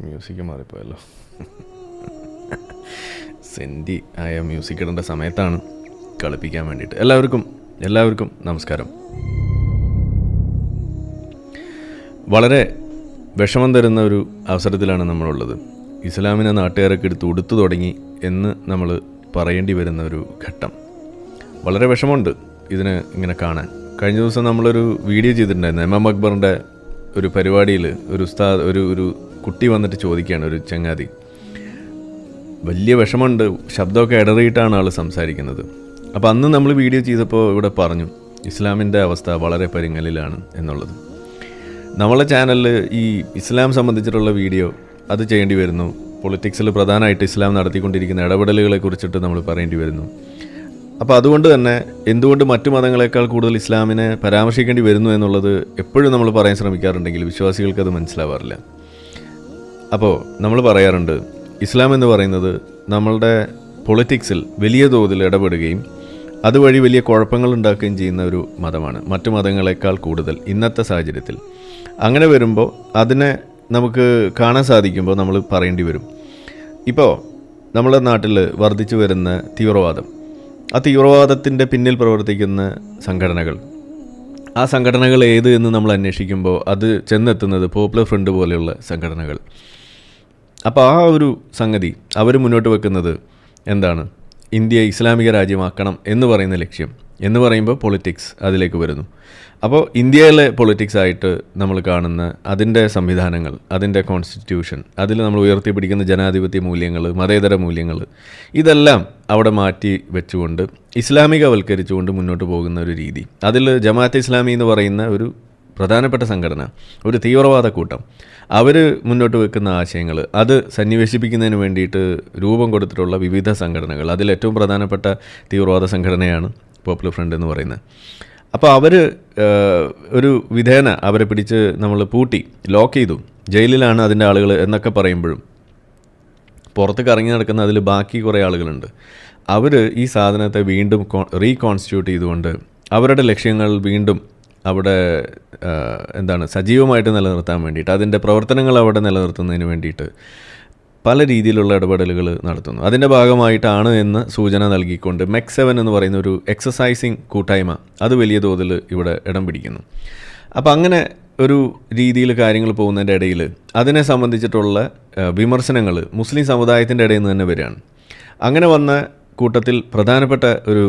Music മാറിപ്പോയല്ലോ. Senti ആയ music ഇടേണ്ട സമയത്താണ് കളിപ്പിക്കാൻ വേണ്ടിയിട്ട്. എല്ലാവർക്കും നമസ്കാരം. വളരെ വിഷമം തരുന്ന ഒരു അവസരത്തിലാണ് നമ്മളുള്ളത്. ഇസ്ലാമിനെ നാട്ടുകാരൊക്കെ എടുത്ത് ഉടുത്തു തുടങ്ങി എന്ന് നമ്മൾ പറയേണ്ടി വരുന്ന ഒരു ഘട്ടം. വളരെ വിഷമമുണ്ട് ഇതിന് ഇങ്ങനെ കാണാൻ. കഴിഞ്ഞ ദിവസം നമ്മളൊരു വീഡിയോ ചെയ്തിട്ടുണ്ടായിരുന്നു. എം അക്ബറിൻ്റെ ഒരു പരിപാടിയിൽ ഒരു കുട്ടി വന്നിട്ട് ചോദിക്കുകയാണ്, ഒരു ചങ്ങാതി. വലിയ വിഷമമുണ്ട്, ശബ്ദമൊക്കെ ഇടറിയിട്ടാണ് ആൾ സംസാരിക്കുന്നത്. അപ്പോൾ അന്ന് നമ്മൾ വീഡിയോ ചെയ്തപ്പോൾ ഇവിടെ പറഞ്ഞു ഇസ്ലാമിൻ്റെ അവസ്ഥ വളരെ പരിങ്ങലിലാണ് എന്നുള്ളത്. നമ്മളെ ചാനലിൽ ഈ ഇസ്ലാം സംബന്ധിച്ചിട്ടുള്ള വീഡിയോ അത് ചെയ്യേണ്ടി വരുന്നു. പൊളിറ്റിക്സിൽ പ്രധാനമായിട്ട് ഇസ്ലാം നടത്തിക്കൊണ്ടിരിക്കുന്ന ഇടപെടലുകളെ കുറിച്ചിട്ട് നമ്മൾ പറയേണ്ടി വരുന്നു. അപ്പോൾ അതുകൊണ്ട് തന്നെ എന്തുകൊണ്ട് മറ്റു മതങ്ങളെക്കാൾ കൂടുതൽ ഇസ്ലാമിനെ പരാമർശിക്കേണ്ടി വരുന്നു എന്നുള്ളത് എപ്പോഴും നമ്മൾ പറയാൻ ശ്രമിക്കാറുണ്ടെങ്കിൽ വിശ്വാസികൾക്കത് മനസ്സിലാവാറില്ല. അപ്പോൾ നമ്മൾ പറയാറുണ്ട്, ഇസ്ലാം എന്ന് പറയുന്നത് നമ്മളുടെ പൊളിറ്റിക്സിൽ വലിയ തോതിൽ ഇടപെടുകയും അതുവഴി വലിയ കുഴപ്പങ്ങൾ ഉണ്ടാക്കുകയും ചെയ്യുന്ന ഒരു മതമാണ് മറ്റു മതങ്ങളെക്കാൾ കൂടുതൽ ഇന്നത്തെ സാഹചര്യത്തിൽ. അങ്ങനെ വരുമ്പോൾ അതിനെ നമുക്ക് കാണാൻ സാധിക്കുമ്പോൾ നമ്മൾ പറയേണ്ടി വരും. ഇപ്പോൾ നമ്മുടെ നാട്ടിൽ വർദ്ധിച്ചു വരുന്ന തീവ്രവാദം, ആ തീവ്രവാദത്തിൻ്റെ പിന്നിൽ പ്രവർത്തിക്കുന്ന സംഘടനകൾ, ആ സംഘടനകൾ ഏത് എന്ന് നമ്മൾ അന്വേഷിക്കുമ്പോൾ അത് ചെന്നെത്തുന്നത് പോപ്പുലർ ഫ്രണ്ട് പോലെയുള്ള സംഘടനകൾ. അപ്പോൾ ആ ഒരു സംഗതി അവർ മുന്നോട്ട് വെക്കുന്നത് എന്താണ്? ഇന്ത്യ ഇസ്ലാമിക രാജ്യമാക്കണം എന്ന് പറയുന്ന ലക്ഷ്യം എന്ന് പറയുമ്പോൾ പൊളിറ്റിക്സ് അതിലേക്ക് വരുന്നു. അപ്പോൾ ഇന്ത്യയിലെ പൊളിറ്റിക്സ് ആയിട്ട് നമ്മൾ കാണുന്ന അതിൻ്റെ സംവിധാനങ്ങൾ, അതിൻ്റെ കോൺസ്റ്റിറ്റ്യൂഷൻ, അതിൽ നമ്മൾ ഉയർത്തിപ്പിടിക്കുന്ന ജനാധിപത്യ മൂല്യങ്ങൾ, മതേതര മൂല്യങ്ങൾ, ഇതെല്ലാം അവിടെ മാറ്റി വെച്ചുകൊണ്ട് ഇസ്ലാമികവൽക്കരിച്ചുകൊണ്ട് മുന്നോട്ട് പോകുന്ന ഒരു രീതി. അതിൽ ജമാഅത്തെ ഇസ്ലാമി എന്ന് പറയുന്ന ഒരു പ്രധാനപ്പെട്ട സംഘടന, ഒരു തീവ്രവാദ കൂട്ടം, അവർ മുന്നോട്ട് വെക്കുന്ന ആശയങ്ങൾ അത് സന്നിവേശിപ്പിക്കുന്നതിന് വേണ്ടിയിട്ട് രൂപം കൊടുത്തിട്ടുള്ള വിവിധ സംഘടനകൾ, അതിലേറ്റവും പ്രധാനപ്പെട്ട തീവ്രവാദ സംഘടനയാണ് പോപ്പുലർ ഫ്രണ്ട് എന്ന് പറയുന്നത്. അപ്പോൾ അവർ ഒരു വിധേന അവരെ പിടിച്ച് നമ്മൾ പൂട്ടി ലോക്ക് ചെയ്തു, ജയിലിലാണ് അതിൻ്റെ ആളുകൾ എന്നൊക്കെ പറയുമ്പോഴും പുറത്ത് കറങ്ങി നടക്കുന്ന അതിൽ ബാക്കി കുറേ ആളുകളുണ്ട്. അവർ ഈ സാധനത്തെ വീണ്ടും റീകോൺസ്റ്റിറ്റ്യൂട്ട് ചെയ്തുകൊണ്ട് അവരുടെ ലക്ഷ്യങ്ങൾ വീണ്ടും അവിടെ സജീവമായിട്ട് നിലനിർത്താൻ വേണ്ടിയിട്ട്, അതിൻ്റെ പ്രവർത്തനങ്ങൾ അവിടെ നിലനിർത്തുന്നതിന് വേണ്ടിയിട്ട് പല രീതിയിലുള്ള ഇടപെടലുകൾ നടത്തുന്നു. അതിൻ്റെ ഭാഗമായിട്ടാണ് എന്ന് സൂചന നൽകിക്കൊണ്ട് MEC7 എന്ന് പറയുന്ന ഒരു എക്സസൈസിങ് കൂട്ടായ്മ അത് വലിയ തോതിൽ ഇവിടെ ഇടം പിടിക്കുന്നു. അപ്പോൾ അങ്ങനെ ഒരു രീതിയിൽ കാര്യങ്ങൾ പോകുന്നതിൻ്റെ ഇടയിൽ അതിനെ സംബന്ധിച്ചിട്ടുള്ള വിമർശനങ്ങൾ മുസ്ലിം സമുദായത്തിൻ്റെ ഇടയിൽ നിന്ന് തന്നെ വരികയാണ്. അങ്ങനെ വന്ന കൂട്ടത്തിൽ പ്രധാനപ്പെട്ട ഒരു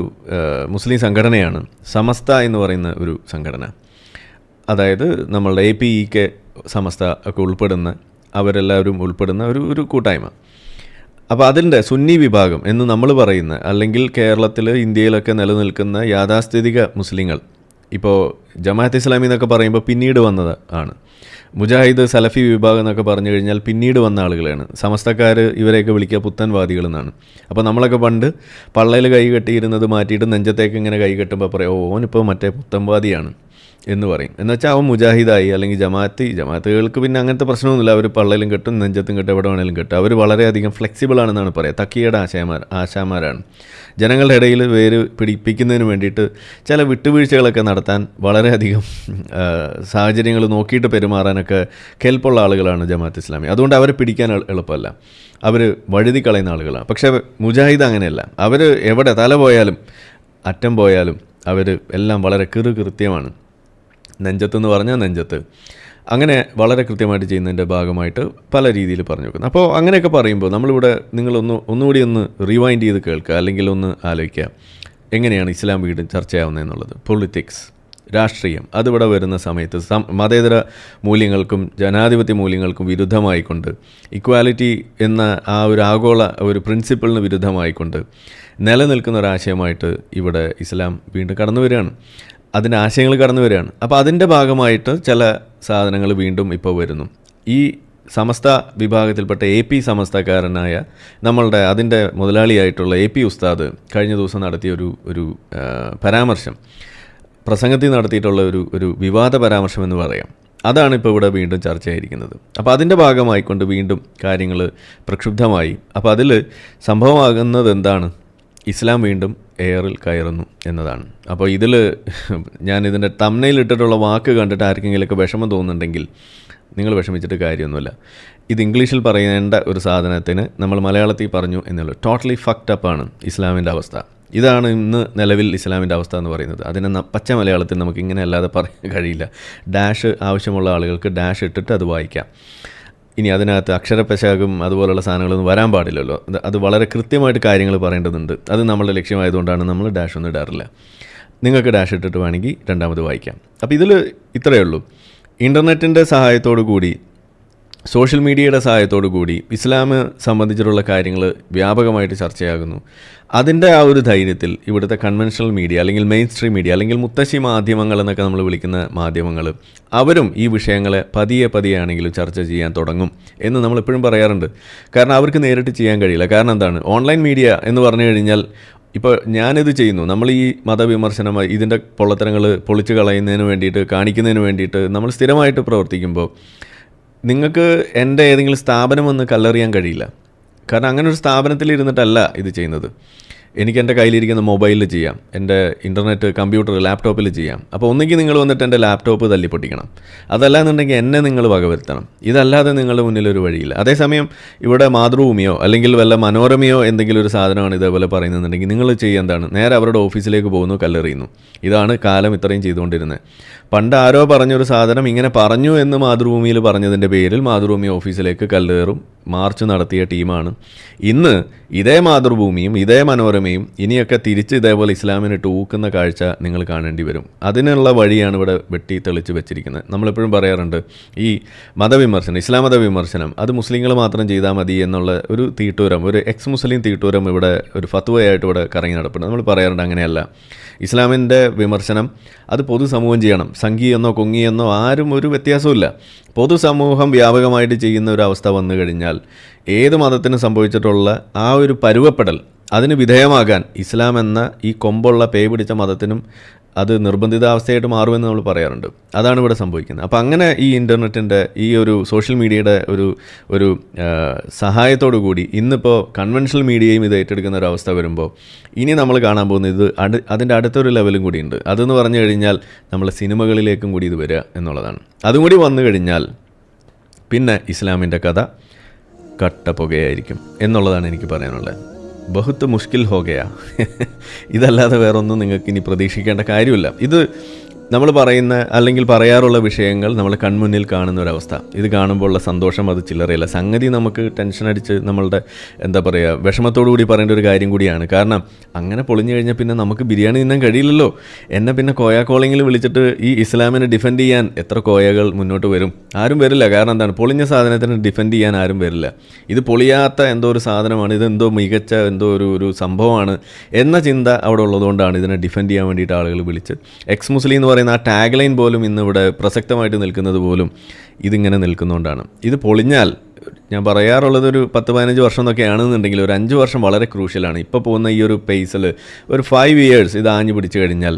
മുസ്ലിം സംഘടനയാണ് സമസ്ത എന്ന് പറയുന്ന ഒരു സംഘടന. അതായത് നമ്മളുടെ APEK സമസ്ത ഒക്കെ ഉൾപ്പെടുന്ന, അവരെല്ലാവരും ഉൾപ്പെടുന്ന ഒരു കൂട്ടായ്മ. അപ്പോൾ അതിൻ്റെ സുന്നി വിഭാഗം എന്ന് നമ്മൾ പറയുന്ന, അല്ലെങ്കിൽ കേരളത്തിൽ ഇന്ത്യയിലൊക്കെ നിലനിൽക്കുന്ന യാഥാസ്ഥിതിക മുസ്ലിങ്ങൾ, ഇപ്പോൾ ജമാഅത്ത് ഇസ്ലാമി എന്നൊക്കെ പറയുമ്പോൾ പിന്നീട് വന്നത് ആണ്. മുജാഹിദ്, സലഫി വിഭാഗം എന്നൊക്കെ പറഞ്ഞു കഴിഞ്ഞാൽ പിന്നീട് വന്ന ആളുകളാണ്. സമസ്തക്കാർ ഇവരെയൊക്കെ വിളിക്കുക പുത്തൻവാദികൾ എന്നാണ്. അപ്പോൾ നമ്മളൊക്കെ പണ്ട് പള്ളയിൽ കൈ കെട്ടിയിരുന്നത് മാറ്റിയിട്ട് നെഞ്ചത്തേക്ക് ഇങ്ങനെ കൈ കെട്ടുമ്പോൾ പറയും, ഓനിപ്പോൾ മറ്റേ പുത്തൻവാദിയാണ് എന്ന് പറയും. എന്നുവെച്ചാൽ അവൻ മുജാഹിദായി. അല്ലെങ്കിൽ ജമാഅത്തുകൾക്ക് പിന്നെ അങ്ങനത്തെ പ്രശ്നമൊന്നുമില്ല, അവർ പള്ളയിലും കെട്ടും നെഞ്ചത്തും കെട്ടും എവിടെ വേണേലും കെട്ടും. അവർ വളരെയധികം ഫ്ലെക്സിബിൾ ആണെന്നാണ് പറയുക. തക്കിയുടെ ആശാമാരാണ്. ജനങ്ങളുടെ ഇടയിൽ വേര് പിടിപ്പിക്കുന്നതിന് വേണ്ടിയിട്ട് ചില വിട്ടുവീഴ്ചകളൊക്കെ നടത്താൻ വളരെയധികം സാഹചര്യങ്ങൾ നോക്കിയിട്ട് പെരുമാറാനൊക്കെ കെൽപ്പുള്ള ആളുകളാണ് ജമാഅത്ത് ഇസ്ലാമി. അതുകൊണ്ട് അവരെ പിടിക്കാൻ എളുപ്പമല്ല, അവർ വഴുതി കളയുന്ന ആളുകളാണ്. പക്ഷേ മുജാഹിദ് അങ്ങനെയല്ല. അവർ എവിടെ തല പോയാലും അറ്റം പോയാലും അവർ എല്ലാം വളരെ കൃത്യമാണ്. നെഞ്ചത്തെന്ന് പറഞ്ഞാൽ നെഞ്ചത്ത്, അങ്ങനെ വളരെ കൃത്യമായിട്ട് ചെയ്യുന്നതിൻ്റെ ഭാഗമായിട്ട് പല രീതിയിൽ പറഞ്ഞു വെക്കുന്നു. അപ്പോൾ അങ്ങനെയൊക്കെ പറയുമ്പോൾ നമ്മളിവിടെ ഒന്നുകൂടി ഒന്ന് റിവൈൻഡ് ചെയ്ത് കേൾക്കുക, അല്ലെങ്കിൽ ഒന്ന് ആലോചിക്കുക എങ്ങനെയാണ് ഇസ്ലാം വീണ്ടും ചർച്ചയാവുന്നതെന്നുള്ളത്. പൊളിറ്റിക്സ്, രാഷ്ട്രീയം, അതിവിടെ വരുന്ന സമയത്ത് മതേതര മൂല്യങ്ങൾക്കും ജനാധിപത്യ മൂല്യങ്ങൾക്കും വിരുദ്ധമായിക്കൊണ്ട്, ഇക്വാലിറ്റി എന്ന ആ ഒരു ആഗോള ഒരു പ്രിൻസിപ്പിളിന് വിരുദ്ധമായിക്കൊണ്ട് നിലനിൽക്കുന്ന ഒരാശയമായിട്ട് ഇവിടെ ഇസ്ലാം വീണ്ടും കടന്നു വരികയാണ്. അതിൻ്റെ ആശയങ്ങൾ കടന്നു വരികയാണ്. അപ്പോൾ അതിൻ്റെ ഭാഗമായിട്ട് ചില സാധനങ്ങൾ വീണ്ടും ഇപ്പോൾ വരുന്നു. ഈ സമസ്ത വിഭാഗത്തിൽപ്പെട്ട AP സമസ്തക്കാരനായ അതിൻ്റെ മുതലാളിയായിട്ടുള്ള AP ഉസ്താദ് കഴിഞ്ഞ ദിവസം നടത്തിയ ഒരു പരാമർശം, പ്രസംഗത്തിൽ നടത്തിയിട്ടുള്ള ഒരു വിവാദ പരാമർശം എന്ന് പറയാം. അതാണ് ഇപ്പോൾ ഇവിടെ വീണ്ടും ചർച്ചയായിരിക്കുന്നത്. അപ്പോൾ അതിൻ്റെ ഭാഗമായിക്കൊണ്ട് വീണ്ടും കാര്യങ്ങൾ പ്രക്ഷുബ്ധമായി. അപ്പോൾ അതിൽ സംഭവമാകുന്നത് എന്താണ്? ഇസ്ലാം വീണ്ടും എയറിൽ കയറുന്നു എന്നതാണ്. അപ്പോൾ ഇതിൽ ഞാനിതിൻ്റെ തംബ്നെയിൽ ഇട്ടിട്ടുള്ള വാക്ക് കണ്ടിട്ട് ആർക്കെങ്കിലുമൊക്കെ വിഷമം തോന്നുന്നുണ്ടെങ്കിൽ നിങ്ങൾ വിഷമിച്ചിട്ട് കാര്യമൊന്നുമില്ല. ഇത് ഇംഗ്ലീഷിൽ പറയേണ്ട ഒരു സാധനത്തിന് നമ്മൾ മലയാളത്തിൽ പറഞ്ഞു എന്നുള്ളത് ടോട്ടലി ഫക്ഡ് അപ്പാണ് ഇസ്ലാമിൻ്റെ അവസ്ഥ. ഇതാണ് ഇന്ന് നിലവിൽ ഇസ്ലാമിൻ്റെ അവസ്ഥ എന്ന് പറയുന്നത്. അതിനെ പച്ച മലയാളത്തിൽ നമുക്ക് ഇങ്ങനെ അല്ലാതെ പറയാൻ കഴിയില്ല. ഡാഷ് ആവശ്യമുള്ള ആളുകൾക്ക് ഡാഷ് ഇട്ടിട്ട് അത് വായിക്കാം. ഇനി അതിനകത്ത് അക്ഷരപ്പശാകും അതുപോലുള്ള സാധനങ്ങളൊന്നും വരാൻ പാടില്ലല്ലോ. അത് വളരെ കൃത്യമായിട്ട് കാര്യങ്ങൾ പറയേണ്ടതുണ്ട്. അത് നമ്മളുടെ ലക്ഷ്യമായതുകൊണ്ടാണ് നമ്മൾ ഡാഷ് ഒന്നും ഇടാറില്ല. നിങ്ങൾക്ക് ഡാഷ് ഇട്ടിട്ട് വേണമെങ്കിൽ രണ്ടാമത് വായിക്കാം. അപ്പോൾ ഇതിൽ ഇത്രയേ ഉള്ളൂ. ഇൻ്റർനെറ്റിൻ്റെ സഹായത്തോടു കൂടി, സോഷ്യൽ മീഡിയയുടെ സഹായത്തോടു കൂടി ഇസ്ലാം സംബന്ധിച്ചിട്ടുള്ള കാര്യങ്ങൾ വ്യാപകമായിട്ട് ചർച്ചയാകുന്നു. അതിൻ്റെ ആ ഒരു ധൈര്യത്തിൽ ഇവിടുത്തെ കൺവെൻഷണൽ മീഡിയ അല്ലെങ്കിൽ മെയിൻ സ്ട്രീം മീഡിയ അല്ലെങ്കിൽ മുത്തശ്ശി മാധ്യമങ്ങൾ എന്നൊക്കെ നമ്മൾ വിളിക്കുന്ന മാധ്യമങ്ങൾ, അവരും ഈ വിഷയങ്ങളെ പതിയെ പതിയെ ആണെങ്കിലും ചർച്ച ചെയ്യാൻ തുടങ്ങും എന്ന് നമ്മളെപ്പോഴും പറയാറുണ്ട്. കാരണം അവർക്ക് നേരിട്ട് ചെയ്യാൻ കഴിയില്ല. കാരണം എന്താണ്, ഓൺലൈൻ മീഡിയ എന്ന് പറഞ്ഞു കഴിഞ്ഞാൽ ഇപ്പോൾ ഞാനിത് ചെയ്യുന്നു, നമ്മൾ ഈ മതവിമർശനം ഇതിൻ്റെ പൊള്ളത്തരങ്ങൾ പൊളിച്ച് കളയുന്നതിന് വേണ്ടിയിട്ട്, കാണിക്കുന്നതിന് വേണ്ടിയിട്ട് നമ്മൾ സ്ഥിരമായിട്ട് പ്രവർത്തിക്കുമ്പോൾ നിങ്ങൾക്ക് എൻ്റെ ഏതെങ്കിലും സ്ഥാപനം ഒന്ന് കല്ലെറിയാൻ കഴിയില്ല. കാരണം അങ്ങനെ ഒരു സ്ഥാപനത്തിൽ ഇരുന്നിട്ടല്ല ഇത് ചെയ്യുന്നത്. എനിക്ക് എൻ്റെ കയ്യിലിരിക്കുന്ന മൊബൈലിൽ ചെയ്യാം, എൻ്റെ ഇൻ്റർനെറ്റ് കമ്പ്യൂട്ടർ ലാപ്ടോപ്പിൽ ചെയ്യാം. അപ്പോൾ ഒന്നുകിൽ നിങ്ങൾ വന്നിട്ട് എൻ്റെ ലാപ്ടോപ്പ് തല്ലിപ്പൊട്ടിക്കണം, അതല്ലാന്നുണ്ടെങ്കിൽ എന്നെ നിങ്ങൾ വകവരുത്തണം. ഇതല്ലാതെ നിങ്ങളുടെ മുന്നിലൊരു വഴിയില്ല. അതേസമയം ഇവിടെ മാതൃഭൂമിയോ അല്ലെങ്കിൽ വല്ല മനോരമയോ എന്തെങ്കിലും ഒരു സാധനമാണ് ഇതേപോലെ പറയുന്നുണ്ടെങ്കിൽ നിങ്ങൾ ചെയ്യുക എന്താണ്, നേരെ അവരുടെ ഓഫീസിലേക്ക് പോകുന്നു, കല്ലെറിയുന്നു. ഇതാണ് കാലം ഇത്രയും ചെയ്തുകൊണ്ടിരുന്നത്. പണ്ട് ആരോ പറഞ്ഞൊരു സാധനം ഇങ്ങനെ പറഞ്ഞു എന്ന് മാതൃഭൂമിയിൽ പറഞ്ഞതിൻ്റെ പേരിൽ മാതൃഭൂമി ഓഫീസിലേക്ക് കല്ലേറും മാർച്ച് നടത്തിയ ടീമാണ് ഇന്ന് ഇതേ മാതൃഭൂമിയും ഇതേ മനോരമയും ഇനിയൊക്കെ തിരിച്ച് ഇതേപോലെ ഇസ്ലാമിനിട്ട് ഊക്കുന്ന കാഴ്ച നിങ്ങൾ കാണേണ്ടി വരും. അതിനുള്ള വഴിയാണ് ഇവിടെ വെട്ടി തെളിച്ച് വെച്ചിരിക്കുന്നത്. നമ്മളെപ്പോഴും പറയാറുണ്ട്, ഈ മതവിമർശനം, ഇസ്ലാം മതവിമർശനം അത് മുസ്ലിങ്ങൾ മാത്രം ചെയ്താൽ മതി എന്നുള്ള ഒരു തീട്ടൂരം, ഒരു എക്സ് മുസ്ലിം തീട്ടൂരം ഇവിടെ ഒരു ഫത്വയായിട്ട് ഇവിടെ കറങ്ങി നടപ്പുണ്ട്. നമ്മൾ പറയാറുണ്ട് അങ്ങനെയല്ല. ഇസ്ലാമിൻ്റെ വിമർശനം അത് പൊതുസമൂഹം ചെയ്യണം. സംഘിയെന്നോ കൊങ്ങിയെന്നോ ആരും ഒരു വ്യത്യാസമില്ല. പൊതുസമൂഹം വ്യാപകമായിട്ട് ചെയ്യുന്ന ഒരു അവസ്ഥ വന്നു കഴിഞ്ഞാൽ ഏത് മതത്തിനും സംഭവിച്ചിട്ടുള്ള ആ ഒരു പരുവപ്പെടൽ, അതിന് വിധേയമാകാൻ ഇസ്ലാം എന്ന ഈ കൊമ്പുള്ള പേ പിടിച്ച മതത്തിനും അത് നിർബന്ധിതാവസ്ഥയായിട്ട് മാറുമെന്ന് നമ്മൾ പറയാറുണ്ട്. അതാണ് ഇവിടെ സംഭവിക്കുന്നത്. അപ്പോൾ അങ്ങനെ ഈ ഇൻ്റർനെറ്റിൻ്റെ ഈ ഒരു സോഷ്യൽ മീഡിയയുടെ ഒരു സഹായത്തോടു കൂടി ഇന്നിപ്പോൾ കൺവെൻഷണൽ മീഡിയയും ഇത് ഏറ്റെടുക്കുന്ന ഒരു അവസ്ഥ വരുമ്പോൾ ഇനി നമ്മൾ കാണാൻ പോകുന്നത് ഇത് അതിൻ്റെ അടുത്തൊരു ലെവലും കൂടിയുണ്ട്. അതെന്ന് പറഞ്ഞു കഴിഞ്ഞാൽ നമ്മൾ സിനിമകളിലേക്കും കൂടി ഇത് വരിക എന്നുള്ളതാണ്. അതും കൂടി വന്നു കഴിഞ്ഞാൽ പിന്നെ ഇസ്ലാമിൻ്റെ കഥ കട്ടപ്പുകയായിരിക്കും എന്നുള്ളതാണ് എനിക്ക് പറയാനുള്ളത്. ബഹുത്ത് മുഷ്കിൽ ഹോ ഗയാ. ഇതല്ലാതെ വേറൊന്നും നിങ്ങൾക്ക് ഇനി പ്രതീക്ഷിക്കേണ്ട കാര്യമില്ല. ഇത് നമ്മൾ പറയുന്ന അല്ലെങ്കിൽ പറയാറുള്ള വിഷയങ്ങൾ നമ്മൾ കൺമുന്നിൽ കാണുന്ന ഒരവസ്ഥ. ഇത് കാണുമ്പോൾ ഉള്ള സന്തോഷം അത് ചില്ലറയില്ല. സംഗതി നമുക്ക് ടെൻഷൻ അടിച്ച് നമ്മളുടെ എന്താ പറയുക വിഷമത്തോടു കൂടി പറയേണ്ട ഒരു കാര്യം കൂടിയാണ്. കാരണം അങ്ങനെ പൊളിഞ്ഞു കഴിഞ്ഞാൽ പിന്നെ നമുക്ക് ബിരിയാണി തിന്നാൻ കഴിയില്ലല്ലോ. എന്നെ പിന്നെ കോയ കോളിങ്ങിൽ വിളിച്ചിട്ട് ഈ ഇസ്ലാമിനെ ഡിഫെൻഡ് ചെയ്യാൻ എത്ര കോയകൾ മുന്നോട്ട് വരും? ആരും വരില്ല. കാരണം എന്താണ്, പൊളിഞ്ഞ സാധനത്തിന് ഡിഫെൻഡ് ചെയ്യാൻ ആരും വരില്ല. ഇത് പൊളിയാത്ത എന്തോ ഒരു സാധനമാണ്, ഇതെന്തോ മികച്ച എന്തോ ഒരു സംഭവമാണ് എന്ന ചിന്ത അവിടെ ഉള്ളതുകൊണ്ടാണ് ഇതിനെ ഡിഫെൻഡ് ചെയ്യാൻ വേണ്ടിയിട്ട് ആളുകൾ വിളിച്ച് എക്സ് മുസ്ലിം എന്ന് പറയുന്ന ആ ടാഗ് ലൈൻ പോലും ഇന്നിവിടെ പ്രസക്തമായിട്ട് നിൽക്കുന്നത് പോലും ഇതിങ്ങനെ നിൽക്കുന്നതുകൊണ്ടാണ്. ഇത് പൊളിഞ്ഞാൽ ഞാൻ പറയാറുള്ളത് ഒരു 10-15 വർഷം എന്നൊക്കെയാണെന്നുണ്ടെങ്കിൽ ഒരു 5 വർഷം വളരെ ക്രൂഷ്യലാണ്. ഇപ്പോൾ പോകുന്ന ഈ ഒരു പേസിൽ ഒരു 5 years ഇത് ആഞ്ഞു പിടിച്ചു കഴിഞ്ഞാൽ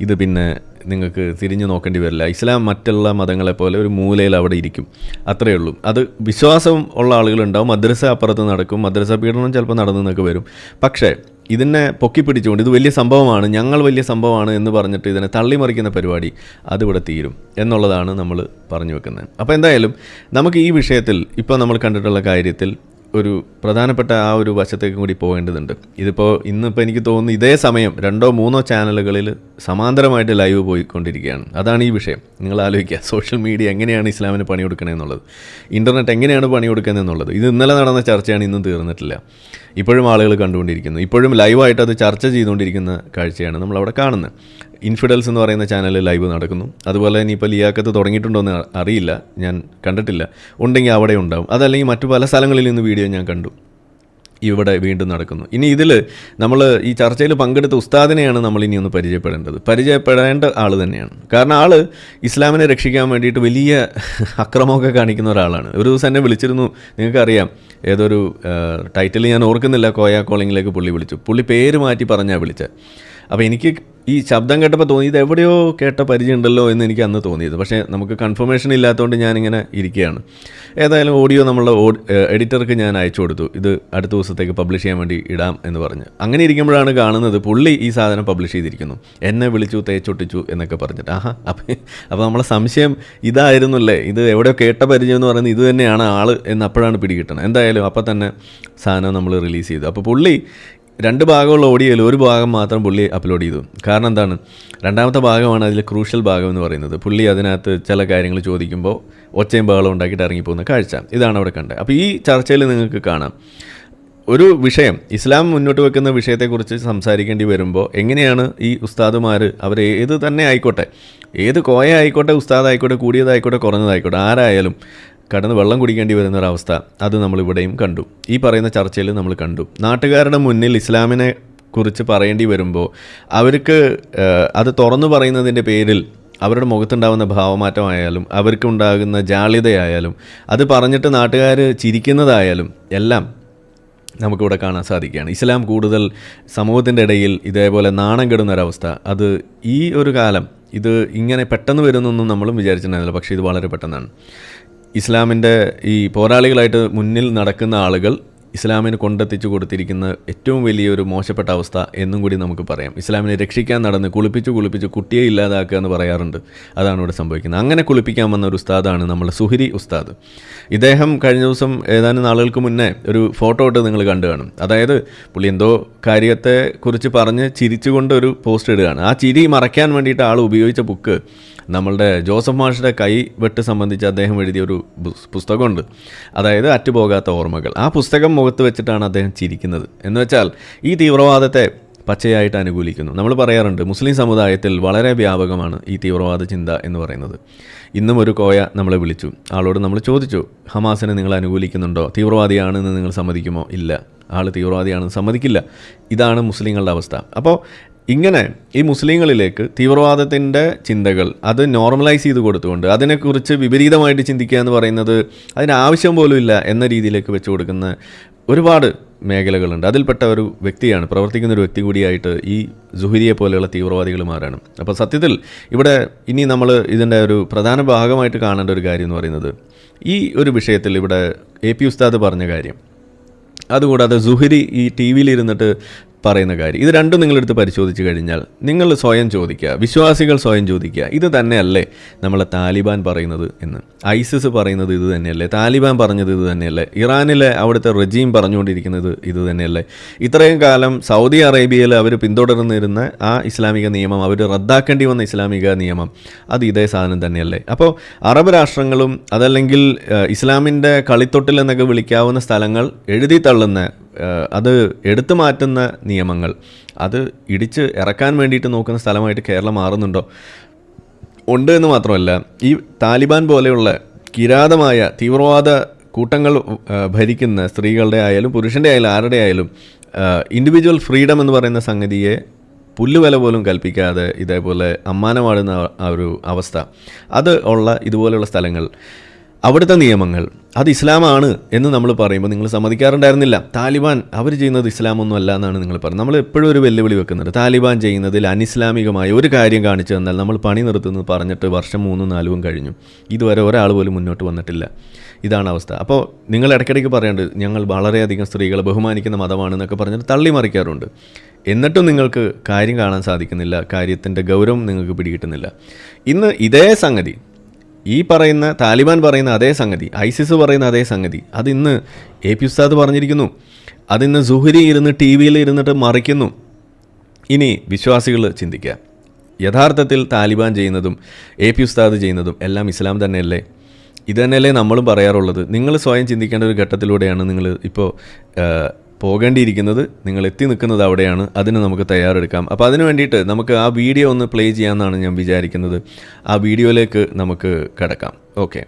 ഇത് പിന്നെ നിങ്ങൾക്ക് തിരിഞ്ഞു നോക്കേണ്ടി വരില്ല. ഇസ്ലാം മറ്റുള്ള മതങ്ങളെപ്പോലെ ഒരു മൂലയിൽ അവിടെ ഇരിക്കും, അത്രയേ ഉള്ളൂ. അത് വിശ്വാസം ഉള്ള ആളുകളുണ്ടാവും. മദ്രസ അപ്പുറത്ത് നടക്കും, മദ്രസ പീഡനം ചിലപ്പോൾ നടന്നൊക്കെ വരും. പക്ഷേ ഇതിനെ പൊക്കിപ്പിടിച്ചുകൊണ്ട് ഇത് വലിയ സംഭവമാണ്, ഞങ്ങൾ വലിയ സംഭവമാണ് എന്ന് പറഞ്ഞിട്ട് ഇതിനെ തള്ളിമറിക്കുന്ന പരിപാടി അതിവിടെ തീരും എന്നുള്ളതാണ് നമ്മൾ പറഞ്ഞു വെക്കുന്നത്. അപ്പോൾ എന്തായാലും നമുക്ക് ഈ വിഷയത്തിൽ ഇപ്പോൾ നമ്മൾ കണ്ടിട്ടുള്ള കാര്യത്തിൽ ഒരു പ്രധാനപ്പെട്ട ആ ഒരു വശത്തേക്കും കൂടി പോകേണ്ടതുണ്ട്. ഇതിപ്പോൾ ഇന്നിപ്പോൾ എനിക്ക് തോന്നുന്നു ഇതേ സമയം 2-3 ചാനലുകളിൽ സമാന്തരമായിട്ട് ലൈവ് പോയിക്കൊണ്ടിരിക്കുകയാണ്. അതാണ് ഈ വിഷയം. നിങ്ങൾ ആലോചിക്കുക, സോഷ്യൽ മീഡിയ എങ്ങനെയാണ് ഇസ്ലാമിന് പണിയെടുക്കണേ എന്നുള്ളത്, ഇൻ്റർനെറ്റ് എങ്ങനെയാണ് പണിയെടുക്കുന്നത് എന്നുള്ളത്. ഇത് ഇന്നലെ നടന്ന ചർച്ചയാണ്, ഇന്നും തീർന്നിട്ടില്ല. ഇപ്പോഴും ആളുകൾ കണ്ടുകൊണ്ടിരിക്കുന്നു, ഇപ്പോഴും ലൈവായിട്ട് അത് ചർച്ച ചെയ്തുകൊണ്ടിരിക്കുന്ന കാഴ്ചയാണ് നമ്മളവിടെ കാണുന്നത്. ഇൻഫിഡൽസ് എന്ന് പറയുന്ന ചാനലിൽ ലൈവ് നടക്കുന്നു. അതുപോലെ തന്നെ ഇപ്പോൾ ലിയാക്കത്ത് തുടങ്ങിയിട്ടുണ്ടോ എന്ന് അറിയില്ല, ഞാൻ കണ്ടിട്ടില്ല. ഉണ്ടെങ്കിൽ അവിടെ ഉണ്ടാവും. അതല്ലെങ്കിൽ മറ്റു പല സ്ഥലങ്ങളിൽ നിന്ന് വീഡിയോ ഞാൻ കണ്ടു. ഇവിടെ വീണ്ടും നടക്കുന്നു. ഇനി ഇതിൽ നമ്മൾ ഈ ചർച്ചയിൽ പങ്കെടുത്ത ഉസ്താദിനെയാണ് നമ്മൾ ഇനി ഒന്ന് പരിചയപ്പെടേണ്ട ആൾ തന്നെയാണ്. കാരണം ആൾ ഇസ്ലാമിനെ രക്ഷിക്കാൻ വേണ്ടിയിട്ട് വലിയ അക്രമമൊക്കെ കാണിക്കുന്ന ഒരാളാണ്. ഒരു ദിവസം എന്നെ വിളിച്ചിരുന്നു, നിങ്ങൾക്കറിയാം, ഏതൊരു ടൈറ്റിൽ ഞാൻ ഓർക്കുന്നില്ല, കോയ കോളിങ്ങിലേക്ക് പുള്ളി വിളിച്ചു. പുള്ളി പേര് മാറ്റി പറഞ്ഞാൽ വിളിച്ചത്. അപ്പോൾ എനിക്ക് ഈ ശബ്ദം കേട്ടപ്പോൾ തോന്നി ഇത് എവിടെയോ കേട്ട പരിചയമുണ്ടല്ലോ എന്ന് എനിക്ക് അന്ന് തോന്നിയത്. പക്ഷേ നമുക്ക് കൺഫർമേഷൻ ഇല്ലാത്തതുകൊണ്ട് ഞാനിങ്ങനെ ഇരിക്കുകയാണ്. ഏതായാലും ഓഡിയോ നമ്മളുടെ എഡിറ്റർക്ക് ഞാൻ അയച്ചു കൊടുത്തു, ഇത് അടുത്ത ദിവസത്തേക്ക് പബ്ലിഷ് ചെയ്യാൻ വേണ്ടി ഇടാം എന്ന് പറഞ്ഞ്. അങ്ങനെ ഇരിക്കുമ്പോഴാണ് കാണുന്നത് പുള്ളി ഈ സാധനം പബ്ലിഷ് ചെയ്തിരിക്കുന്നു. എന്നെ വിളിച്ചു, തേച്ചൊട്ടിച്ചു എന്നൊക്കെ പറഞ്ഞിട്ട്. അപ്പോൾ നമ്മളെ സംശയം ഇതായിരുന്നല്ലേ, ഇത് എവിടെയോ കേട്ട പരിചയം എന്ന് പറയുന്നത് ഇത് തന്നെയാണ് ആൾ എന്ന് അപ്പോഴാണ് പിടികിട്ടുന്നത്. എന്തായാലും അപ്പം തന്നെ സാധനം നമ്മൾ റിലീസ് ചെയ്തു. അപ്പോൾ പുള്ളി 2 ഭാഗമുള്ള ഓഡിയോയിൽ ഒരു ഭാഗം മാത്രം പുള്ളി അപ്ലോഡ് ചെയ്തു. കാരണം എന്താണ്, രണ്ടാമത്തെ ഭാഗമാണ് അതിൽ ക്രൂഷ്യൽ ഭാഗം എന്ന് പറയുന്നത്. പുള്ളി അതിനകത്ത് ചില കാര്യങ്ങൾ ചോദിക്കുമ്പോൾ ഒച്ചയും ബഹളം ഉണ്ടാക്കിയിട്ട് ഇറങ്ങിപ്പോകുന്ന കാഴ്ച, ഇതാണ് അവിടെ കണ്ടത്. അപ്പോൾ ഈ ചർച്ചയിൽ നിങ്ങൾക്ക് കാണാം ഒരു വിഷയം, ഇസ്ലാം മുന്നോട്ട് വെക്കുന്ന വിഷയത്തെക്കുറിച്ച് സംസാരിക്കേണ്ടി വരുമ്പോൾ എങ്ങനെയാണ് ഈ ഉസ്താദുമാർ, അവർ ഏത് തന്നെ ആയിക്കോട്ടെ, ഏത് കോയ ആയിക്കോട്ടെ, ഉസ്താദായിക്കോട്ടെ, കൂടിയതായിക്കോട്ടെ, കുറഞ്ഞതായിക്കോട്ടെ, ആരായാലും കടന്ന് വെള്ളം കുടിക്കേണ്ടി വരുന്നൊരവസ്ഥ അത് നമ്മളിവിടെയും കണ്ടു. ഈ പറയുന്ന ചർച്ചയിൽ നമ്മൾ കണ്ടു. നാട്ടുകാരുടെ മുന്നിൽ ഇസ്ലാമിനെ കുറിച്ച് പറയേണ്ടി വരുമ്പോൾ അവർക്ക് അത് തുറന്നു പറയുന്നതിൻ്റെ പേരിൽ അവരുടെ മുഖത്തുണ്ടാകുന്ന ഭാവമാറ്റമായാലും അവർക്കുണ്ടാകുന്ന ജാള്യതയായാലും അത് പറഞ്ഞിട്ട് നാട്ടുകാർ ചിരിക്കുന്നതായാലും എല്ലാം നമുക്കിവിടെ കാണാൻ സാധിക്കുകയാണ്. ഇസ്ലാം കൂടുതൽ സമൂഹത്തിൻ്റെ ഇടയിൽ ഇതേപോലെ നാണം കെടുന്നൊരവസ്ഥ, അത് ഈ ഒരു കാലം ഇത് ഇങ്ങനെ പെട്ടെന്ന് വരുന്നൊന്നും നമ്മളും വിചാരിച്ചിട്ടുണ്ടായിരുന്നില്ല. പക്ഷേ ഇത് വളരെ പെട്ടെന്നാണ്. ഇസ്ലാമിൻ്റെ ഈ പോരാളികളായിട്ട് മുന്നിൽ നടക്കുന്ന ആളുകൾ ഇസ്ലാമിന് കൊണ്ടെത്തിച്ചു കൊടുത്തിരിക്കുന്ന ഏറ്റവും വലിയൊരു മോശപ്പെട്ട അവസ്ഥ എന്നും കൂടി നമുക്ക് പറയാം. ഇസ്ലാമിനെ രക്ഷിക്കാൻ നടന്ന് കുളിപ്പിച്ച് കുട്ടിയെ ഇല്ലാതാക്കുക എന്ന് പറയാറുണ്ട്. അതാണ് ഇവിടെ സംഭവിക്കുന്നത്. അങ്ങനെ കുളിപ്പിക്കാൻ വന്ന ഒരു ഉസ്താദാണ് നമ്മുടെ സുഹരി ഉസ്താദ്. ഇദ്ദേഹം കഴിഞ്ഞ ദിവസം ഏതാനും നാളുകൾക്ക് മുന്നേ ഒരു ഫോട്ടോ ഇട്ട് നിങ്ങൾ കണ്ടു കാണും. അതായത് പുള്ളി എന്തോ കാര്യത്തെക്കുറിച്ച് പറഞ്ഞ് ചിരിച്ചുകൊണ്ട് ഒരു പോസ്റ്റ് ഇടുകയാണ്. ആ ചിരി മറയ്ക്കാൻ വേണ്ടിയിട്ട് ആൾ ഉപയോഗിച്ച ബുക്ക് നമ്മളുടെ ജോസഫ് മാഷിൻ്റെ കൈവെട്ട് സംബന്ധിച്ച് അദ്ദേഹം എഴുതിയൊരു പുസ്തകമുണ്ട്, അതായത് അറ്റുപോകാത്ത ഓർമ്മകൾ. ആ പുസ്തകം മുഖത്ത് വെച്ചിട്ടാണ് അദ്ദേഹം ചിരിക്കുന്നത്. എന്ന് വെച്ചാൽ ഈ തീവ്രവാദത്തെ പച്ചയായിട്ട് അനുകൂലിക്കുന്നു. നമ്മൾ പറയാറുണ്ട് മുസ്ലിം സമുദായത്തിൽ വളരെ വ്യാപകമാണ് ഈ തീവ്രവാദ ചിന്ത എന്ന് പറയുന്നത്. ഇന്നും ഒരു കോയ നമ്മളെ വിളിച്ചു, ആളോട് നമ്മൾ ചോദിച്ചു, ഹമാസിനെ നിങ്ങൾ അനുകൂലിക്കുന്നുണ്ടോ, തീവ്രവാദിയാണെന്ന് നിങ്ങൾ സമ്മതിക്കുമോ? ഇല്ല, ആൾ തീവ്രവാദിയാണെന്ന് സമ്മതിക്കില്ല. ഇതാണ് മുസ്ലിങ്ങളുടെ അവസ്ഥ. അപ്പോൾ ഇങ്ങനെ ഈ മുസ്ലിങ്ങളിലേക്ക് തീവ്രവാദത്തിൻ്റെ ചിന്തകൾ അത് നോർമലൈസ് ചെയ്ത് കൊടുത്തുകൊണ്ട് അതിനെക്കുറിച്ച് വിപരീതമായിട്ട് ചിന്തിക്കുക എന്ന് പറയുന്നത് അതിനാവശ്യം പോലും ഇല്ല എന്ന രീതിയിലേക്ക് വെച്ച് കൊടുക്കുന്ന ഒരുപാട് മേഖലകളുണ്ട്. അതിൽപ്പെട്ട ഒരു വ്യക്തിയാണ്, പ്രവർത്തിക്കുന്ന ഒരു വ്യക്തി കൂടിയായിട്ട് ഈ സുഹരിയെ പോലെയുള്ള തീവ്രവാദികൾ മാറാണ്. അപ്പോൾ സത്യത്തിൽ ഇവിടെ ഇനി നമ്മൾ ഇതിൻ്റെ ഒരു പ്രധാന ഭാഗമായിട്ട് കാണേണ്ട ഒരു കാര്യം എന്ന് പറയുന്നത് ഈ ഒരു വിഷയത്തിൽ ഇവിടെ AP ഉസ്താദ് പറഞ്ഞ കാര്യം, അതുകൂടാതെ സുഹരി ഈ TV യിലിരുന്നിട്ട് പറയുന്ന കാര്യം, ഇത് രണ്ടും നിങ്ങളെടുത്ത് പരിശോധിച്ച് കഴിഞ്ഞാൽ നിങ്ങൾ സ്വയം ചോദിക്കുക, വിശ്വാസികൾ സ്വയം ചോദിക്കുക, ഇത് തന്നെയല്ലേ നമ്മളെ താലിബാൻ പറയുന്നത് എന്ന്? ഐസിസ് പറയുന്നത് ഇത് തന്നെയല്ലേ? താലിബാൻ പറഞ്ഞത് ഇത് തന്നെയല്ലേ? ഇറാനിലെ അവിടുത്തെ റെജീം പറഞ്ഞുകൊണ്ടിരിക്കുന്നത് ഇത് തന്നെയല്ലേ? ഇത്രയും കാലം സൗദി അറേബ്യയിൽ അവർ പിന്തുടർന്നിരുന്ന ആ ഇസ്ലാമിക നിയമം, അവർ റദ്ദാക്കേണ്ടി വന്ന ഇസ്ലാമിക നിയമം, അത് ഇതേ സാധനം തന്നെയല്ലേ? അപ്പോൾ അറബ് രാഷ്ട്രങ്ങളും അതല്ലെങ്കിൽ ഇസ്ലാമിൻ്റെ കളിത്തൊട്ടിൽ എന്നൊക്കെ വിളിക്കാവുന്ന സ്ഥലങ്ങൾ എഴുതി തള്ളുന്ന, അത് എടുത്തു മാറ്റുന്ന നിയമങ്ങൾ, അത് ഇടിച്ച് ഇറക്കാൻ വേണ്ടിയിട്ട് നോക്കുന്ന സ്ഥലമായിട്ട് കേരളം മാറുന്നുണ്ടോ? ഉണ്ട് എന്ന് മാത്രമല്ല, ഈ താലിബാൻ പോലെയുള്ള കിരാതമായ തീവ്രവാദ കൂട്ടങ്ങൾ ഭരിക്കുന്ന സ്ത്രീകളുടെ ആയാലും പുരുഷൻ്റെ ആയാലും ആരുടെ ആയാലും ഇൻഡിവിജ്വൽ ഫ്രീഡം എന്ന് പറയുന്ന സംഗതിയെ പുല്ലുവില പോലും കൽപ്പിക്കാതെ ഇതേപോലെ അമ്മാനമാടുന്ന ആ ഒരു അവസ്ഥ, അത് ഉള്ള ഇതുപോലെയുള്ള സ്ഥലങ്ങൾ, അവിടുത്തെ നിയമങ്ങൾ അത് ഇസ്ലാമാണ് എന്ന് നമ്മൾ പറയുമ്പോൾ നിങ്ങൾ സമ്മതിക്കാറുണ്ടായിരുന്നില്ല. താലിബാൻ അവർ ചെയ്യുന്നത് ഇസ്ലാമൊന്നും അല്ല എന്നാണ് നിങ്ങൾ പറയുന്നത്. നമ്മൾ എപ്പോഴും ഒരു വെല്ലുവിളി വെക്കുന്നുണ്ട്. താലിബാൻ ചെയ്യുന്നതിൽ അനിസ്ലാമികമായ ഒരു കാര്യം കാണിച്ചു തന്നാൽ നമ്മൾ പണി നിർത്തുന്നത് പറഞ്ഞിട്ട് വർഷം 3-4 കഴിഞ്ഞു, ഇതുവരെ ഒരാൾ പോലും മുന്നോട്ട് വന്നിട്ടില്ല. ഇതാണ് അവസ്ഥ. അപ്പോൾ നിങ്ങൾ ഇടയ്ക്കിടയ്ക്ക് പറയേണ്ടത് ഞങ്ങൾ വളരെയധികം സ്ത്രീകളെ ബഹുമാനിക്കുന്ന മതമാണെന്നൊക്കെ പറഞ്ഞിട്ട് തള്ളിമറിക്കാറുണ്ട്. എന്നിട്ടും നിങ്ങൾക്ക് കാര്യം കാണാൻ സാധിക്കുന്നില്ല, കാര്യത്തിൻ്റെ ഗൗരവം നിങ്ങൾക്ക് പിടികിട്ടുന്നില്ല. ഇന്ന് ഇതേ സംഗതി, ഈ പറയുന്ന താലിബാൻ പറയുന്ന അതേ സംഗതി, ഐസിസ് പറയുന്ന അതേ സംഗതി, അതിന്ന് AP ഉസ്താദ് പറഞ്ഞിരിക്കുന്നു. അതിന്ന് സുഹരി ഇരുന്ന് TV യിൽ ഇരുന്നിട്ട് മറിക്കുന്നു. ഇനി വിശ്വാസികൾ ചിന്തിക്കുക, യഥാർത്ഥത്തിൽ താലിബാൻ ചെയ്യുന്നതും AP ഉസ്താദ് ചെയ്യുന്നതും എല്ലാം ഇസ്ലാം തന്നെയല്ലേ? ഇത് തന്നെയല്ലേ നമ്മളും പറയാറുള്ളത്? നിങ്ങൾ സ്വയം ചിന്തിക്കേണ്ട ഒരു ഘട്ടത്തിലൂടെയാണ് നിങ്ങൾ ഇപ്പോൾ പോകേണ്ടിയിരിക്കുന്നത്. നിങ്ങൾ എത്തി നിൽക്കുന്നത് അവിടെയാണ്. അതിന് നമുക്ക് തയ്യാറെടുക്കാം. അപ്പോൾ അതിന് വേണ്ടിയിട്ട് നമുക്ക് ആ വീഡിയോ ഒന്ന് പ്ലേ ചെയ്യാമെന്നാണ് ഞാൻ വിചാരിക്കുന്നത്. ആ വീഡിയോയിലേക്ക് നമുക്ക് കിടക്കാം. ഓക്കെ.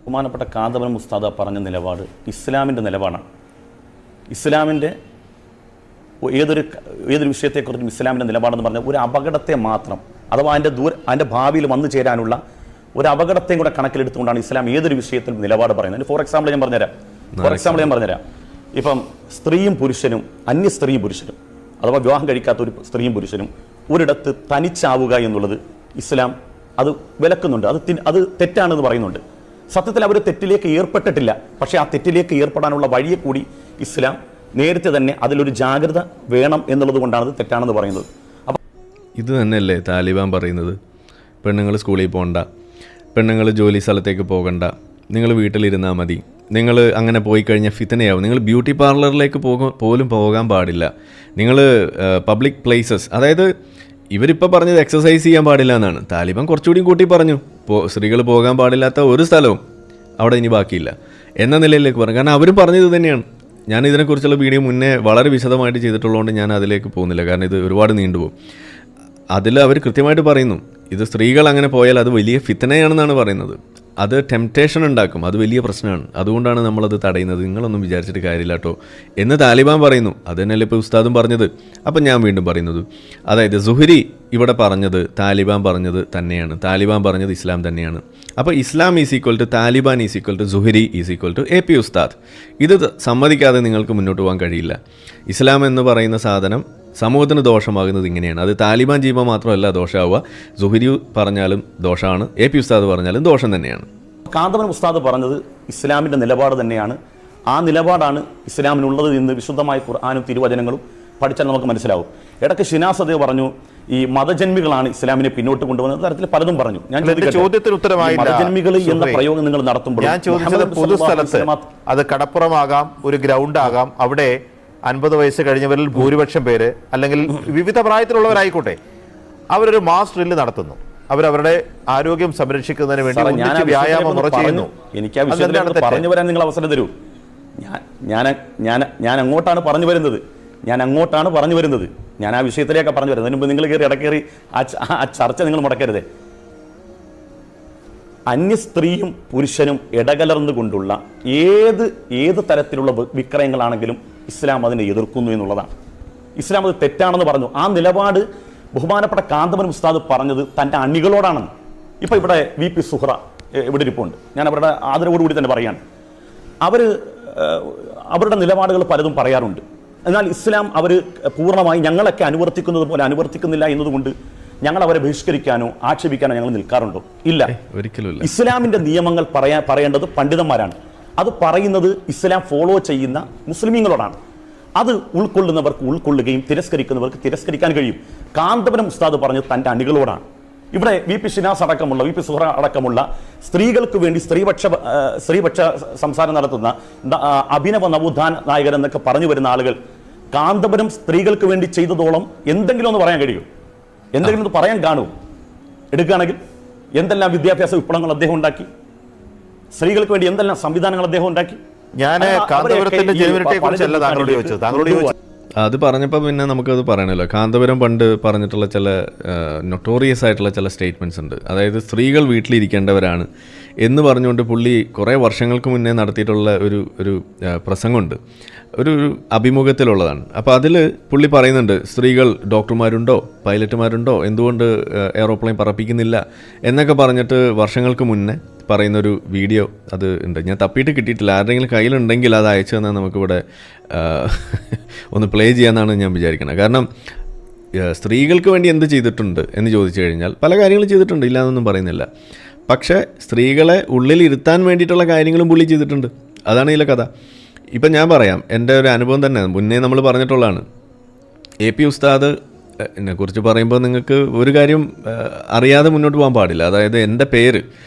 ബഹുമാനപ്പെട്ട കാന്തപുരം ഉസ്താദ് പറഞ്ഞ നിലപാട് ഇസ്ലാമിൻ്റെ നിലപാടാണ്. ഇസ്ലാമിൻ്റെ ഏതൊരു വിഷയത്തെക്കുറിച്ചും ഇസ്ലാമിൻ്റെ നിലപാടെന്ന് പറഞ്ഞാൽ ഒരു അപകടത്തെ മാത്രം, അഥവാ അതിൻ്റെ ഭാവിയിൽ വന്നു ചേരാനുള്ള ഒരു അപകടത്തെയും കൂടെ കണക്കിലെടുത്തുകൊണ്ടാണ് ഇസ്ലാം ഏതൊരു വിഷയത്തിലും നിലപാട് പറയുന്നത്. ഫോർ എക്സാമ്പിൾ ഞാൻ പറഞ്ഞുതരാം. ഇപ്പം സ്ത്രീയും പുരുഷനും, അന്യ സ്ത്രീയും പുരുഷനും അഥവാ വിവാഹം കഴിക്കാത്ത ഒരു സ്ത്രീയും പുരുഷനും ഒരിടത്ത് തനിച്ചാവുക എന്നുള്ളത് ഇസ്ലാം അത് വിലക്കുന്നുണ്ട്. അത് തെറ്റാണെന്ന് പറയുന്നുണ്ട്. സത്യത്തിൽ അവർ തെറ്റിലേക്ക് ഏർപ്പെട്ടിട്ടില്ല. പക്ഷേ ആ തെറ്റിലേക്ക് ഏർപ്പെടാനുള്ള വഴിയെ കൂടി ഇസ്ലാം നേരത്തെ തന്നെ അതിലൊരു ജാഗ്രത വേണം എന്നുള്ളത് കൊണ്ടാണ് ഇത് തെറ്റാണെന്ന് പറയുന്നത്. അപ്പം ഇത് തന്നെയല്ലേ താലിബാൻ പറയുന്നത്? പെണ്ണുങ്ങൾ സ്കൂളിൽ പോകണ്ട, പെണ്ണുങ്ങൾ ജോലി സ്ഥലത്തേക്ക് പോകണ്ട, നിങ്ങൾ വീട്ടിലിരുന്നാൽ മതി, നിങ്ങൾ അങ്ങനെ പോയി കഴിഞ്ഞാൽ ഫിത്തനയാവും, നിങ്ങൾ ബ്യൂട്ടി പാർലറിലേക്ക് പോലും പോകാൻ പാടില്ല, നിങ്ങൾ പബ്ലിക് പ്ലേസസ്, അതായത് ഇവരിപ്പോൾ പറഞ്ഞത് എക്സസൈസ് ചെയ്യാൻ പാടില്ല എന്നാണ്. താലിബാൻ കുറച്ചുകൂടി കൂട്ടി പറഞ്ഞു സ്ത്രീകൾ പോകാൻ പാടില്ലാത്ത ഒരു സ്ഥലവും അവിടെ ഇനി ബാക്കിയില്ല എന്ന നിലയിലേക്ക് പറഞ്ഞു. കാരണം അവരും പറഞ്ഞത് തന്നെയാണ്. ഞാൻ ഇതിനെക്കുറിച്ചുള്ള വീഡിയോ മുന്നേ വളരെ വിശദമായിട്ട് ചെയ്തിട്ടുള്ളതുകൊണ്ട് ഞാൻ അതിലേക്ക് പോകുന്നില്ല, കാരണം ഇത് ഒരുപാട് നീണ്ടുപോകും. അതിൽ അവർ കൃത്യമായിട്ട് പറയുന്നു ഇത് സ്ത്രീകൾ അങ്ങനെ പോയാൽ അത് വലിയ ഫിത്തനയാണെന്നാണ് പറയുന്നത്. അത് ടെംപ്റ്റേഷൻ ഉണ്ടാക്കും, അത് വലിയ പ്രശ്നമാണ്, അതുകൊണ്ടാണ് നമ്മളത് തടയുന്നത്, നിങ്ങളൊന്നും വിചാരിച്ചിട്ട് കാര്യമില്ല കേട്ടോ എന്ന് താലിബാൻ പറയുന്നു. അത് തന്നെയല്ലേ ഇപ്പോൾ ഉസ്താദും പറഞ്ഞത്. അപ്പം ഞാൻ വീണ്ടും പറയുന്നത്, അതായത് സുഹരി ഇവിടെ പറഞ്ഞത് താലിബാൻ പറഞ്ഞത് തന്നെയാണ്, താലിബാൻ പറഞ്ഞത് ഇസ്ലാം തന്നെയാണ്. അപ്പോൾ ഇസ്ലാം is equal to Taliban is equal to സുഹരി ഈസ് ഈക്വൽ ടു AP ഉസ്താദ്. ഇത് സമ്മതിക്കാതെ നിങ്ങൾക്ക് മുന്നോട്ട് പോകാൻ കഴിയില്ല. ഇസ്ലാം എന്ന് പറയുന്ന സാധനം സമൂഹത്തിന് ദോഷമാകുന്നത് ഇങ്ങനെയാണ്. അത് താലിബാൻ ചെയ്യുമ്പോൾ മാത്രമല്ല ദോഷമാവുക, സുഹരി പറഞ്ഞാലും ദോഷമാണ്, AP ഉസ്താദ് പറഞ്ഞാലും ദോഷം തന്നെയാണ്. കാന്തപുരം ഉസ്താദ് പറഞ്ഞത് ഇസ്ലാമിൻ്റെ നിലപാട് തന്നെയാണ്. ആ നിലപാടാണ് ഇസ്ലാമിനുള്ളത് എന്ന് വിശുദ്ധമായ ഖുർആനും തിരുവചനങ്ങളും പഠിച്ചാൽ നമുക്ക് മനസ്സിലാവും. ഇടയ്ക്ക് ഷിനാസ് അതേ പറഞ്ഞു ഈ മതജന്മികളാണ് ഇസ്ലാമിനെ പിന്നോട്ട് കൊണ്ടുവന്നത്, തരത്തിൽ പലതും പറഞ്ഞു. ഞാൻ ചോദ്യത്തിന് ഉത്തരമായി മതജന്മികൾ എന്ന പ്രയോഗം നിങ്ങൾ നടത്തുമ്പോൾ ഞാൻ ചോദിച്ചത് പൊതുസ്ഥലത്ത് അത് കടപ്പുറമാകാം, ഒരു ഗ്രൗണ്ട് ആകാം, അവിടെ 50 വയസ്സ് കഴിഞ്ഞവരിൽ ഭൂരിപക്ഷം പേര് അല്ലെങ്കിൽ വിവിധ പ്രായത്തിലുള്ളവരായിക്കോട്ടെ അവരൊരു മാസ് ഡ്രില്ല് നടത്തുന്നു, അവരവരുടെ ആരോഗ്യം സംരക്ഷിക്കുന്നതിന് വേണ്ടി വ്യായാമം മുറ ചെയ്യുന്നു. എനിക്ക് ആ വിഷയത്തിൽ പറഞ്ഞു വരാൻ നിങ്ങൾ അവസരം തരൂ. ഞാൻ അങ്ങോട്ടാണ് പറഞ്ഞു വരുന്നത്. ഞാൻ ആ വിഷയത്തിലേക്ക് പറഞ്ഞു വരുന്നത്. അതിന് മുമ്പ് നിങ്ങൾ കയറി ഇടക്കേറി ആ ചർച്ച നിങ്ങൾ മുടക്കരുതേ. അന്യ സ്ത്രീയും പുരുഷനും ഇടകലർന്നുകൊണ്ടുള്ള ഏത് തരത്തിലുള്ള വിക്രയങ്ങളാണെങ്കിലും ഇസ്ലാം അതിനെ എതിർക്കുന്നു എന്നുള്ളതാണ്. ഇസ്ലാം അത് തെറ്റാണെന്ന് പറഞ്ഞു. ആ നിലപാട് ബഹുമാനപ്പെട്ട കാന്തപുരം ഉസ്താദ് പറഞ്ഞത് തൻ്റെ അണികളോടാണെന്ന്. ഇപ്പം ഇവിടെ VP സുഹ്റ ഇവിടെ ഇരിപ്പുണ്ട്. ഞാൻ അവരുടെ ആദരവോടുകൂടി തന്നെ പറയാണ്. അവരുടെ നിലപാടുകൾ പലതും പറയാറുണ്ട്. എന്നാൽ ഇസ്ലാം അവർ പൂർണ്ണമായി ഞങ്ങളൊക്കെ അനുവർത്തിക്കുന്നത് പോലെ അനുവർത്തിക്കുന്നില്ല എന്നതുകൊണ്ട് ഞങ്ങൾ അവരെ ബഹിഷ്കരിക്കാനോ ആക്ഷേപിക്കാനോ ഞങ്ങൾ നിൽക്കാറുണ്ടോ? ഇല്ല, ഒരിക്കലും. ഇസ്ലാമിന്റെ നിയമങ്ങൾ പറയേണ്ടത് പണ്ഡിതന്മാരാണ്. അത് പറയുന്നത് ഇസ്ലാം ഫോളോ ചെയ്യുന്ന മുസ്ലിമീങ്ങളോടാണ്. അത് ഉൾക്കൊള്ളുന്നവർക്ക് ഉൾക്കൊള്ളുകയും തിരസ്കരിക്കുന്നവർക്ക് തിരസ്കരിക്കാൻ കഴിയും. കാന്തപുരം ഉസ്താദ് പറഞ്ഞത് തൻ്റെ അണികളോടാണ്. ഇവിടെ VP ഷിനാസ് അടക്കമുള്ള VP സുഹ്റ അടക്കമുള്ള സ്ത്രീകൾക്ക് വേണ്ടി സ്ത്രീപക്ഷ സംസാരം നടത്തുന്ന അഭിനവ നവോത്ഥാന നായകൻ എന്നൊക്കെ പറഞ്ഞു വരുന്ന ആളുകൾ കാന്തപുരം സ്ത്രീകൾക്ക് വേണ്ടി ചെയ്തതോളം എന്തെങ്കിലും ഒന്ന് പറയാൻ കഴിയും? എന്തെങ്കിലും ഒന്ന് പറയാൻ കാണും? എടുക്കുകയാണെങ്കിൽ എന്തെല്ലാം വിദ്യാഭ്യാസ വിപ്ലവങ്ങൾ അദ്ദേഹം ഉണ്ടാക്കി, സ്ത്രീകൾക്ക് വേണ്ടി എന്തെല്ലാം സംവിധാനങ്ങൾ അദ്ദേഹം ഉണ്ടാക്കി. ഞാൻ കാന്തപുരത്തിന്റെ ജനുവിനിറ്റിയെ കുറിച്ചല്ല താങ്കളോട് ചോദിച്ചത്. അത് പറഞ്ഞപ്പോൾ പിന്നെ നമുക്കത് പറയണമല്ലോ. കാന്തപുരം പണ്ട് പറഞ്ഞിട്ടുള്ള ചില നൊട്ടോറിയസ് ആയിട്ടുള്ള ചില സ്റ്റേറ്റ്മെൻറ്റ്സ് ഉണ്ട്. അതായത് സ്ത്രീകൾ വീട്ടിലിരിക്കേണ്ടവരാണ് എന്ന് പറഞ്ഞുകൊണ്ട് പുള്ളി കുറേ വർഷങ്ങൾക്ക് മുന്നേ നടത്തിയിട്ടുള്ള ഒരു പ്രസംഗമുണ്ട്, ഒരു അഭിമുഖത്തിലുള്ളതാണ്. അപ്പോൾ അതിൽ പുള്ളി പറയുന്നുണ്ട് സ്ത്രീകൾ ഡോക്ടർമാരുണ്ടോ, പൈലറ്റുമാരുണ്ടോ, എന്തുകൊണ്ട് എയറോപ്ലെയിൻ പറപ്പിക്കുന്നില്ല എന്നൊക്കെ പറഞ്ഞിട്ട് വർഷങ്ങൾക്ക് മുന്നേ പറയുന്നൊരു വീഡിയോ അത് ഉണ്ട്. ഞാൻ തപ്പിയിട്ട് കിട്ടിയിട്ടില്ല. ആരുടെയെങ്കിലും കയ്യിലുണ്ടെങ്കിൽ അത് അയച്ചു തന്നാൽ നമുക്കിവിടെ ഒന്ന് പ്ലേ ചെയ്യാമെന്നാണ് ഞാൻ വിചാരിക്കുന്നത്. കാരണം സ്ത്രീകൾക്ക് വേണ്ടി എന്ത് ചെയ്തിട്ടുണ്ട് എന്ന് ചോദിച്ചു കഴിഞ്ഞാൽ പല കാര്യങ്ങളും ചെയ്തിട്ടുണ്ട്, ഇല്ലയെന്നൊന്നും പറയുന്നില്ല. പക്ഷേ സ്ത്രീകളെ ഉള്ളിലിരുത്താൻ വേണ്ടിയിട്ടുള്ള കാര്യങ്ങളും പുള്ളി ചെയ്തിട്ടുണ്ട്. അതാണ് ഇതിലെ കഥ. ഇപ്പം ഞാൻ പറയാം, എൻ്റെ ഒരു അനുഭവം തന്നെ മുന്നേ നമ്മൾ പറഞ്ഞിട്ടുള്ളതാണ്. AP ഉസ്താദ് എന്നെക്കുറിച്ച് പറയുമ്പോൾ നിങ്ങൾക്ക് ഒരു കാര്യം അറിയാതെ മുന്നോട്ട് പോകാൻ പാടില്ല. അതായത് എൻ്റെ പേര്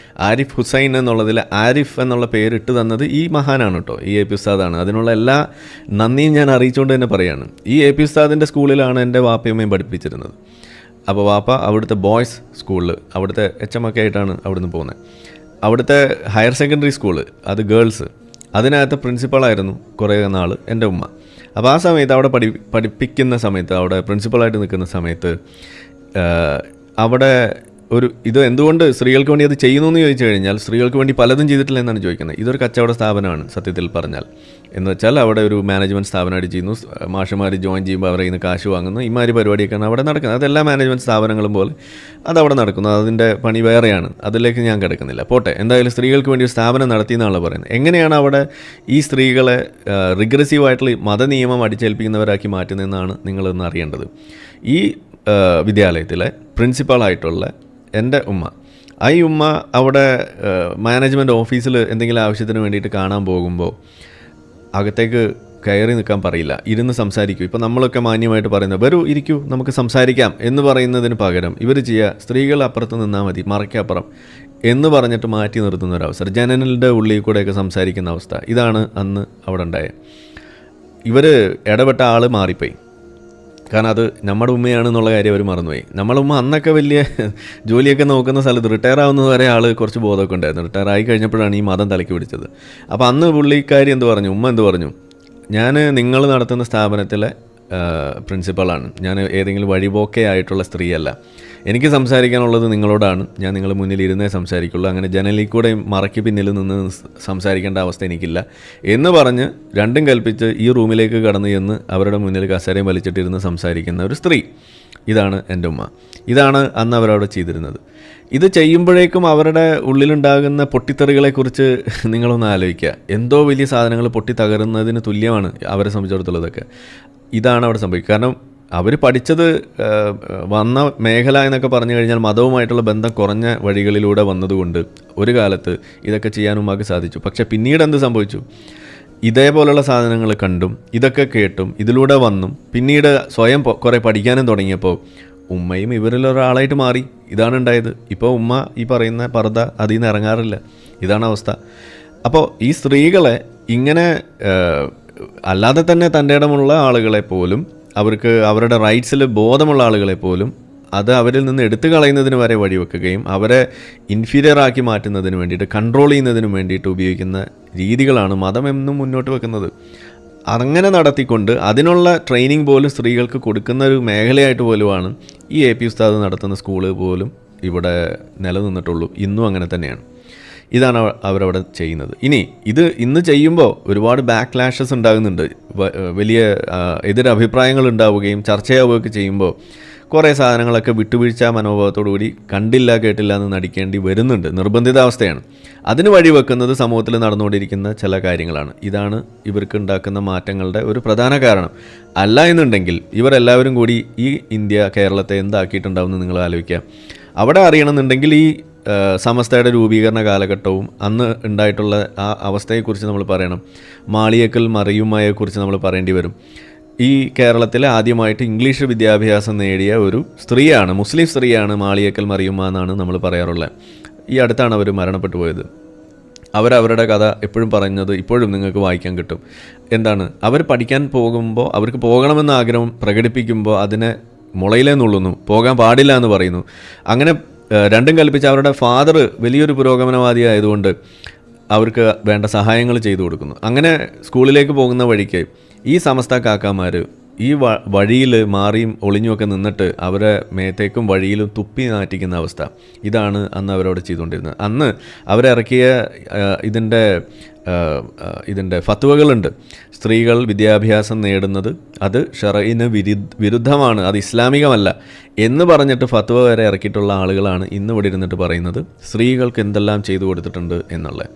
ആരിഫ് ഹുസൈൻ എന്നുള്ളതിൽ ആരിഫ് എന്നുള്ള പേര് ഇട്ട് തന്നത് ഈ മഹാനാണ് കേട്ടോ, ഈ AP ഉസ്താദാണ്. അതിനുള്ള എല്ലാ നന്ദിയും ഞാൻ അറിയിച്ചുകൊണ്ട് തന്നെ പറയാണ്. ഈ AP ഉസ്താദിൻ്റെ സ്കൂളിലാണ് എൻ്റെ വാപ്പയമ്മയും പഠിപ്പിച്ചിരുന്നത്. അപ്പോൾ വാപ്പ അവിടുത്തെ ബോയ്സ് സ്കൂളിൽ അവിടുത്തെ HM ഒക്കെ ആയിട്ടാണ് അവിടുന്ന് പോകുന്നത്. അവിടുത്തെ ഹയർ സെക്കൻഡറി സ്കൂള് അത് ഗേൾസ്, അതിനകത്ത് പ്രിൻസിപ്പളായിരുന്നു കുറേ നാൾ എൻ്റെ ഉമ്മ. അപ്പോൾ ആ സമയത്ത് അവിടെ പഠിപ്പിക്കുന്ന സമയത്ത്, അവിടെ പ്രിൻസിപ്പളായിട്ട് നിൽക്കുന്ന സമയത്ത് അവിടെ ഇത് എന്തുകൊണ്ട് സ്ത്രീകൾക്ക് വേണ്ടി അത് ചെയ്യുന്നു എന്ന് ചോദിച്ചു കഴിഞ്ഞാൽ സ്ത്രീകൾക്ക് വേണ്ടി പലതും ചെയ്തിട്ടില്ല എന്നാണ് ചോദിക്കുന്നത്. ഇതൊരു കച്ചവട സ്ഥാപനമാണ് സത്യത്തിൽ പറഞ്ഞാൽ. എന്ന് വെച്ചാൽ അവിടെ ഒരു മാനേജ്മെൻറ്റ് സ്ഥാപനമായിട്ട് ചെയ്യുന്നു, മാഷന്മാർ ജോയിൻ ചെയ്യുമ്പോൾ അവരുടെ നിന്ന് കാശ് വാങ്ങുന്നു, ഇമാതിരി പരിപാടിയൊക്കെയാണ് അവിടെ നടക്കുന്നത്. അതെല്ലാ മാനേജ്മെൻറ്റ് സ്ഥാപനങ്ങളും പോലെ അതവിടെ നടക്കുന്നു. അതിൻ്റെ പണി വേറെയാണ്, അതിലേക്ക് ഞാൻ കിടക്കുന്നില്ല. പോട്ടെ, എന്തായാലും സ്ത്രീകൾക്ക് വേണ്ടി ഒരു സ്ഥാപനം നടത്തിയെന്നാണ് പറയുന്നത്. എങ്ങനെയാണ് അവിടെ ഈ സ്ത്രീകളെ റിഗ്രസീവായിട്ടുള്ള മതനിയമം അടിച്ചേൽപ്പിക്കുന്നവരാക്കി മാറ്റുന്നതെന്നാണ് നിങ്ങളൊന്ന് അറിയേണ്ടത്. ഈ വിദ്യാലയത്തിലെ പ്രിൻസിപ്പാളായിട്ടുള്ള എൻ്റെ ഉമ്മ, ഈ ഉമ്മ അവിടെ മാനേജ്മെൻറ്റ് ഓഫീസിൽ എന്തെങ്കിലും ആവശ്യത്തിന് വേണ്ടിയിട്ട് കാണാൻ പോകുമ്പോൾ അകത്തേക്ക് കയറി നിൽക്കാൻ പറയില്ല, ഇരുന്ന് സംസാരിക്കൂ. ഇപ്പോൾ നമ്മളൊക്കെ മാന്യമായിട്ട് പറയുന്നത് വരൂ ഇരിക്കൂ നമുക്ക് സംസാരിക്കാം എന്ന് പറയുന്നതിന് പകരം ഇവർ ചെയ്യുക സ്ത്രീകൾ അപ്പുറത്ത് നിന്നാൽ മതി, മറയ്ക്കപ്പുറം എന്ന് പറഞ്ഞിട്ട് മാറ്റി നിർത്തുന്ന ഒരവസരം, ജനലിൻ്റെ ഉള്ളിൽ കൂടെയൊക്കെ സംസാരിക്കുന്ന അവസ്ഥ. ഇതാണ് അന്ന് അവിടെ ഉണ്ടായത്. ഇവർ ഇടപെട്ട ആൾ മാറിപ്പോയി. കാരണം അത് നമ്മുടെ ഉമ്മയാണെന്നുള്ള കാര്യം അവർ മറന്നുപോയി. നമ്മളെ ഉമ്മ അന്നൊക്കെ വലിയ ജോലിയൊക്കെ നോക്കുന്ന സ്ഥലത്ത് റിട്ടയർ ആവുന്നത് വരെ ആൾ കുറച്ച് ബോധമൊക്കെ ഉണ്ടായിരുന്നു. റിട്ടയർ ആയി കഴിഞ്ഞപ്പോഴാണ് ഈ മതം തലയ്ക്ക് പിടിച്ചത്. അപ്പോൾ അന്ന് പുള്ളിക്കാരി എന്ത് പറഞ്ഞു, ഉമ്മ എന്ത് പറഞ്ഞു, ഞാൻ നിങ്ങൾ നടത്തുന്ന സ്ഥാപനത്തിലെ പ്രിൻസിപ്പളാണ്, ഞാൻ ഏതെങ്കിലും വഴിപോക്കേ ആയിട്ടുള്ള സ്ത്രീയല്ല, എനിക്ക് സംസാരിക്കാനുള്ളത് നിങ്ങളോടാണ്, ഞാൻ നിങ്ങളുടെ മുന്നിൽ ഇരുന്നേ സംസാരിക്കുള്ളൂ, അങ്ങനെ ജനലിൽ കൂടെ മറയ്ക്ക് പിന്നിൽ നിന്ന് സംസാരിക്കേണ്ട അവസ്ഥ എനിക്കില്ല എന്ന് പറഞ്ഞ് രണ്ടും കൽപ്പിച്ച് ഈ റൂമിലേക്ക് കടന്നു ചെന്ന് അവരുടെ മുന്നിൽ കസേരയും വലിച്ചിട്ടിരുന്ന് സംസാരിക്കുന്ന ഒരു സ്ത്രീ. ഇതാണ് എൻ്റെ ഉമ്മ. ഇതാണ് അന്ന് അവരവിടെ ചെയ്തിരുന്നത്. ഇത് ചെയ്യുമ്പോഴേക്കും അവരുടെ ഉള്ളിലുണ്ടാകുന്ന പൊട്ടിത്തെറികളെക്കുറിച്ച് നിങ്ങളൊന്ന് ആലോചിക്കുക. എന്തോ വലിയ സാധനങ്ങൾ പൊട്ടി തകരുന്നതിന് തുല്യമാണ് അവരെ സംബന്ധിച്ചിടത്തോളം ഇതൊക്കെ. ഇതാണ് അവിടെ സംഭവിക്കുക. കാരണം അവർ പഠിച്ചത് വന്ന മേഖല എന്നൊക്കെ പറഞ്ഞു കഴിഞ്ഞാൽ മതവുമായിട്ടുള്ള ബന്ധം കുറഞ്ഞ വഴികളിലൂടെ വന്നതുകൊണ്ട് ഒരു കാലത്ത് ഇതൊക്കെ ചെയ്യാനും ഉമ്മാക്ക് സാധിച്ചു. പക്ഷേ പിന്നീട് എന്ത് സംഭവിച്ചു, ഇതേപോലുള്ള സാധനങ്ങൾ കണ്ടും ഇതൊക്കെ കേട്ടും ഇതിലൂടെ വന്നും പിന്നീട് സ്വയം കുറേ പഠിക്കാനും തുടങ്ങിയപ്പോൾ ഉമ്മയും ഇവരിലൊരാളായിട്ട് മാറി. ഇതാണ് ഉണ്ടായത്. ഇപ്പോൾ ഉമ്മ ഈ പറയുന്ന പർദ്ദ അതിൽ നിന്ന് ഇറങ്ങാറില്ല. ഇതാണ് അവസ്ഥ. അപ്പോൾ ഈ സ്ത്രീകളെ ഇങ്ങനെ അല്ലാതെ തന്നെ തൻ്റെ ഇടമുള്ള ആളുകളെ പോലും, അവർക്ക് അവരുടെ റൈറ്റ്സിൽ ബോധമുള്ള ആളുകളെ പോലും അത് അവരിൽ നിന്ന് എടുത്തു കളയുന്നതിന് വരെ വഴിവെക്കുകയും അവരെ ഇൻഫീരിയർ ആക്കി മാറ്റുന്നതിന് വേണ്ടിയിട്ട്, കൺട്രോൾ ചെയ്യുന്നതിന് വേണ്ടിയിട്ട് ഉപയോഗിക്കുന്ന രീതികളാണ് മതം എന്നും മുന്നോട്ട് വെക്കുന്നത്. അങ്ങനെ നടത്തിക്കൊണ്ട് അതിനുള്ള ട്രെയിനിങ് പോലും സ്ത്രീകൾക്ക് കൊടുക്കുന്ന ഒരു മേഖലയായിട്ട് പോലുമാണ് ഈ AP ഉസ്താദ് നടത്തുന്ന സ്കൂള് പോലും ഇവിടെ നിലനിന്നിട്ടുള്ളൂ. ഇന്നും അങ്ങനെ തന്നെയാണ്. ഇതാണ് അവരവിടെ ചെയ്യുന്നത്. ഇത് ഇന്ന് ചെയ്യുമ്പോൾ ഒരുപാട് ബാക്ക്ലാഷസ് ഉണ്ടാകുന്നുണ്ട്. വലിയ എതിരഭിപ്രായങ്ങൾ ഉണ്ടാവുകയും ചർച്ചയാവുകയൊക്കെ ചെയ്യുമ്പോൾ കുറേ സാധനങ്ങളൊക്കെ വിട്ടുവീഴ്ച മനോഭാവത്തോടു കൂടി കണ്ടില്ല കേട്ടില്ല എന്ന് നടിക്കേണ്ടി വരുന്നുണ്ട്. നിർബന്ധിതാവസ്ഥയാണ്. അതിന് വഴിവെക്കുന്നത് സമൂഹത്തിൽ നടന്നുകൊണ്ടിരിക്കുന്ന ചില കാര്യങ്ങളാണ്. ഇതാണ് ഇവർക്ക് ഉണ്ടാക്കുന്ന മാറ്റങ്ങളുടെ ഒരു പ്രധാന കാരണം. അല്ല എന്നുണ്ടെങ്കിൽ ഇവരെല്ലാവരും കൂടി ഈ കേരളത്തെ എന്താക്കിയിട്ടുണ്ടാവുമെന്ന് നിങ്ങൾ ആലോചിക്കുക. അവിടെ അറിയണമെന്നുണ്ടെങ്കിൽ ഈ സമസ്തയുടെ രൂപീകരണ കാലഘട്ടവും അന്ന് ഉണ്ടായിട്ടുള്ള ആ അവസ്ഥയെക്കുറിച്ച് നമ്മൾ പറയണം. മാളിയേക്കൽ മറിയുമ്മയെക്കുറിച്ച് നമ്മൾ പറയേണ്ടി വരും. ഈ കേരളത്തിൽ ആദ്യമായിട്ട് ഇംഗ്ലീഷ് വിദ്യാഭ്യാസം നേടിയ ഒരു സ്ത്രീയാണ്, മുസ്ലിം സ്ത്രീയാണ് മാളിയേക്കൽ മറിയുമ്മ എന്നാണ് നമ്മൾ പറയാറുള്ളത്. ഈ അടുത്താണ് അവർ മരണപ്പെട്ടു പോയത്. അവരവരുടെ കഥ എപ്പോഴും പറയുന്നത് ഇപ്പോഴും നിങ്ങൾക്ക് വായിക്കാൻ കിട്ടും. എന്താണ്, അവർ പഠിക്കാൻ പോകുമ്പോൾ അവർക്ക് പോകണമെന്ന ആഗ്രഹം പ്രകടിപ്പിക്കുമ്പോൾ അതിനെ മുളയിലേ നുള്ളുന്നു, പോകാൻ പാടില്ല എന്ന് പറയുന്നു. അങ്ങനെ രണ്ടും കൽപ്പിച്ച് അവരുടെ ഫാദർ വലിയൊരു പുരോഗമനവാദി ആയതുകൊണ്ട് അവർക്ക് വേണ്ട സഹായങ്ങൾ ചെയ്തു കൊടുക്കുന്നു. അങ്ങനെ സ്കൂളിലേക്ക് പോകുന്ന വഴിക്ക് ഈ സമസ്ത കാക്കാമാർ ഈ വഴിയിൽ മാറിയും ഒളിഞ്ഞുമൊക്കെ നിന്നിട്ട് അവരെ മേത്തേക്കും വഴിയിലും തുപ്പി നാറ്റിക്കുന്ന അവസ്ഥ. ഇതാണ് അന്ന് അവരവിടെ ചെയ്തുകൊണ്ടിരുന്നത്. അന്ന് അവരിറക്കിയ ഇതിൻ്റെ ഫത്വകളുണ്ട്. സ്ത്രീകൾ വിദ്യാഭ്യാസം നേടുന്നത് അത് ഷറഈന് വിരുദ്ധമാണ്, അത് ഇസ്ലാമികമല്ല എന്ന് പറഞ്ഞിട്ട് ഫത്വ വരെ ഇറക്കിയിട്ടുള്ള ആളുകളാണ് ഇന്ന് ഇവിടെ ഇരുന്നിട്ട് പറയുന്നത് സ്ത്രീകൾക്ക് എന്തെല്ലാം ചെയ്തു കൊടുത്തിട്ടുണ്ട് എന്നുള്ളത്.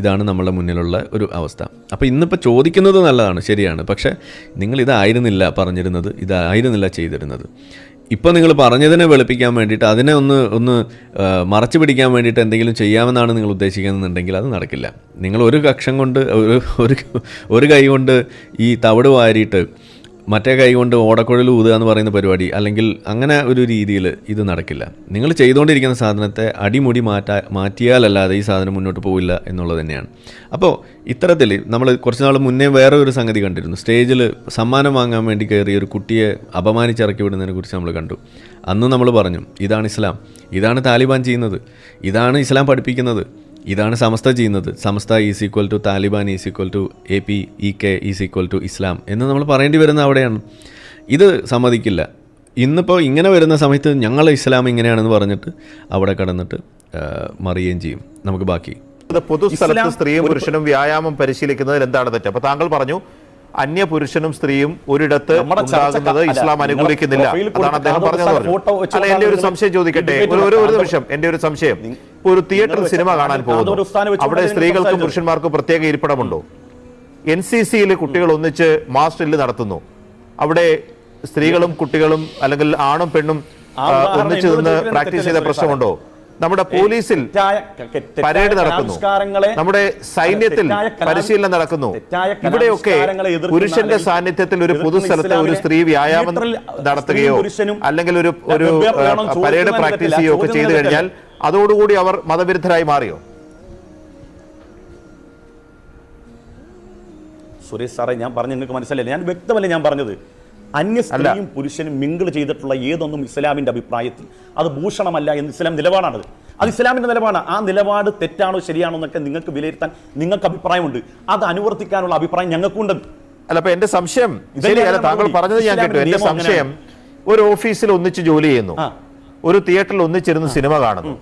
ഇതാണ് നമ്മളുടെ മുന്നിലുള്ള ഒരു അവസ്ഥ. അപ്പോൾ ഇന്നിപ്പോൾ ചോദിക്കുന്നത് നല്ലതാണ്, ശരിയാണ്. പക്ഷേ നിങ്ങൾ ഇതായിരുന്നില്ല പറഞ്ഞിരുന്നത്, ഇതായിരുന്നില്ല ചെയ്തിരുന്നത്. ഇപ്പോൾ നിങ്ങൾ പറഞ്ഞതിനെ വെളുപ്പിക്കാൻ വേണ്ടിയിട്ട് അതിനെ ഒന്ന് മറച്ചു പിടിക്കാൻ വേണ്ടിയിട്ട് എന്തെങ്കിലും ചെയ്യാമെന്നാണ് നിങ്ങൾ ഉദ്ദേശിക്കുന്നതെന്നുണ്ടെങ്കിൽ അത് നടക്കില്ല. നിങ്ങൾ ഒരു കക്ഷം കൊണ്ട് ഒരു കൈ കൊണ്ട് ഈ തവിട് വാരിയിട്ട് മറ്റേ കൈ കൊണ്ട് ഓടക്കുഴൽ ഊതുക എന്ന് പറയുന്ന പരിപാടി, അല്ലെങ്കിൽ അങ്ങനെ ഒരു രീതിയിൽ ഇത് നടക്കില്ല. നിങ്ങൾ ചെയ്തുകൊണ്ടിരിക്കുന്ന സാധനത്തെ അടിമുടി മാറ്റിയാലല്ലാതെ ഈ സാധനം മുന്നോട്ട് പോവില്ല എന്നുള്ളത് തന്നെയാണ്. അപ്പോൾ ഇത്തരത്തിൽ നമ്മൾ കുറച്ച് നാൾ മുന്നേ വേറെ ഒരു സംഗതി കണ്ടിരുന്നു. സ്റ്റേജിൽ സമ്മാനം വാങ്ങാൻ വേണ്ടി കയറിയ ഒരു കുട്ടിയെ അപമാനിച്ചിറക്കി വിടുന്നതിനെ കുറിച്ച് നമ്മൾ കണ്ടു. അന്ന് നമ്മൾ പറഞ്ഞു ഇതാണ് ഇസ്ലാം, ഇതാണ് താലിബാൻ ചെയ്യുന്നത്, ഇതാണ് ഇസ്ലാം പഠിപ്പിക്കുന്നത്, ഇതാണ് സമസ്ത ചെയ്യുന്നത്. Samastha is equal to Taliban is equal to APEK is equal to Islam എന്ന് നമ്മൾ പറയേണ്ടി വരുന്ന അവിടെയാണ്. ഇത് സമ്മതിക്കില്ല. ഇന്നിപ്പോൾ ഇങ്ങനെ വരുന്ന സമയത്ത് ഞങ്ങൾ ഇസ്ലാം ഇങ്ങനെയാണെന്ന് പറഞ്ഞിട്ട് അവിടെ കടന്നിട്ട് മറിയുകയും ചെയ്യും. നമുക്ക് ബാക്കി പൊതുസ്ഥലത്ത് സ്ത്രീയും പുരുഷനും വ്യായാമം പരിശീലിക്കുന്നതിൽ എന്താണ് തെറ്റ്? അപ്പൊ താങ്കൾ പറഞ്ഞു അന്യ പുരുഷനും സ്ത്രീയും ഒരിടത്ത് ഉണ്ടാകുന്നത് ഇസ്ലാം അനുകൂലിക്കുന്നില്ല, അതാണ് അദ്ദേഹം പറഞ്ഞത്. അല്ല, എന്റെ ഒരു സംശയം ചോദിക്കട്ടെ, ഒരു നിമിഷം. എന്റെ ഒരു സംശയം, ഒരു തിയേറ്ററിൽ സിനിമ കാണാൻ പോകുന്നു, അവിടെ സ്ത്രീകൾക്കും പുരുഷന്മാർക്കും പ്രത്യേക ഇരിപ്പിടമുണ്ടോ? NCCയിൽ കുട്ടികൾ ഒന്നിച്ച് മാസ് ഡ്രില്ല് നടത്തുന്നു, അവിടെ സ്ത്രീകളും കുട്ടികളും അല്ലെങ്കിൽ ആണും പെണ്ണും ഒന്നിച്ച് നിന്ന് പ്രാക്ടീസ് ചെയ്ത പ്രശ്നമുണ്ടോ? നമ്മുടെ പോലീസിൽ പരേഡ് നടക്കുന്നു, നമ്മുടെ സൈന്യത്തിൽ പരിശീലനം നടക്കുന്നു, ഇവിടെയൊക്കെ പുരുഷന്റെ സാന്നിധ്യത്തിൽ ഒരു പൊതുസ്ഥലത്ത് ഒരു സ്ത്രീ വ്യായാമം നടത്തുകയോ അല്ലെങ്കിൽ ഒരു പരേഡ് പ്രാക്ടീസ് ചെയ്യുകയോ ഒക്കെ ചെയ്തു കഴിഞ്ഞാൽ അതോടുകൂടി അവർ മതവിരുദ്ധരായി മാറിയോ? സുരേഷ് സാറേ, ഞാൻ പറഞ്ഞു നിങ്ങൾക്ക് മനസ്സിലായില്ല, ഞാൻ വ്യക്തമല്ല ഞാൻ പറഞ്ഞത്. അന്യ സ്ത്രീയും പുരുഷനും മിങ്കിൾ ചെയ്തിട്ടുള്ള ഏതൊന്നും ഇസ്ലാമിന്റെ അഭിപ്രായത്തിൽ അത് ഭൂഷണമല്ല എന്ന് ഇസ്ലാം നിലപാടാണത്. അത് ഇസ്ലാമിന്റെ നിലപാടാണ്. ആ നിലപാട് തെറ്റാണോ ശരിയാണോ എന്നൊക്കെ നിങ്ങൾക്ക് വിലയിരുത്താൻ നിങ്ങൾക്ക് അഭിപ്രായമുണ്ട്. അത് അനുവർത്തിക്കാനുള്ള അഭിപ്രായം ഞങ്ങൾക്കുണ്ട്. അല്ല, അപ്പൊ എന്റെ സംശയം, താങ്കൾ പറഞ്ഞത് ഞാൻ കേട്ടു. എന്റെ സംശയം, ഒരു ഓഫീസിൽ ഒന്നിച്ച് ജോലി ചെയ്യുന്നു, ഒരു തിയേറ്ററിൽ ഒന്നിച്ചിരുന്ന് സിനിമ കാണുന്നു,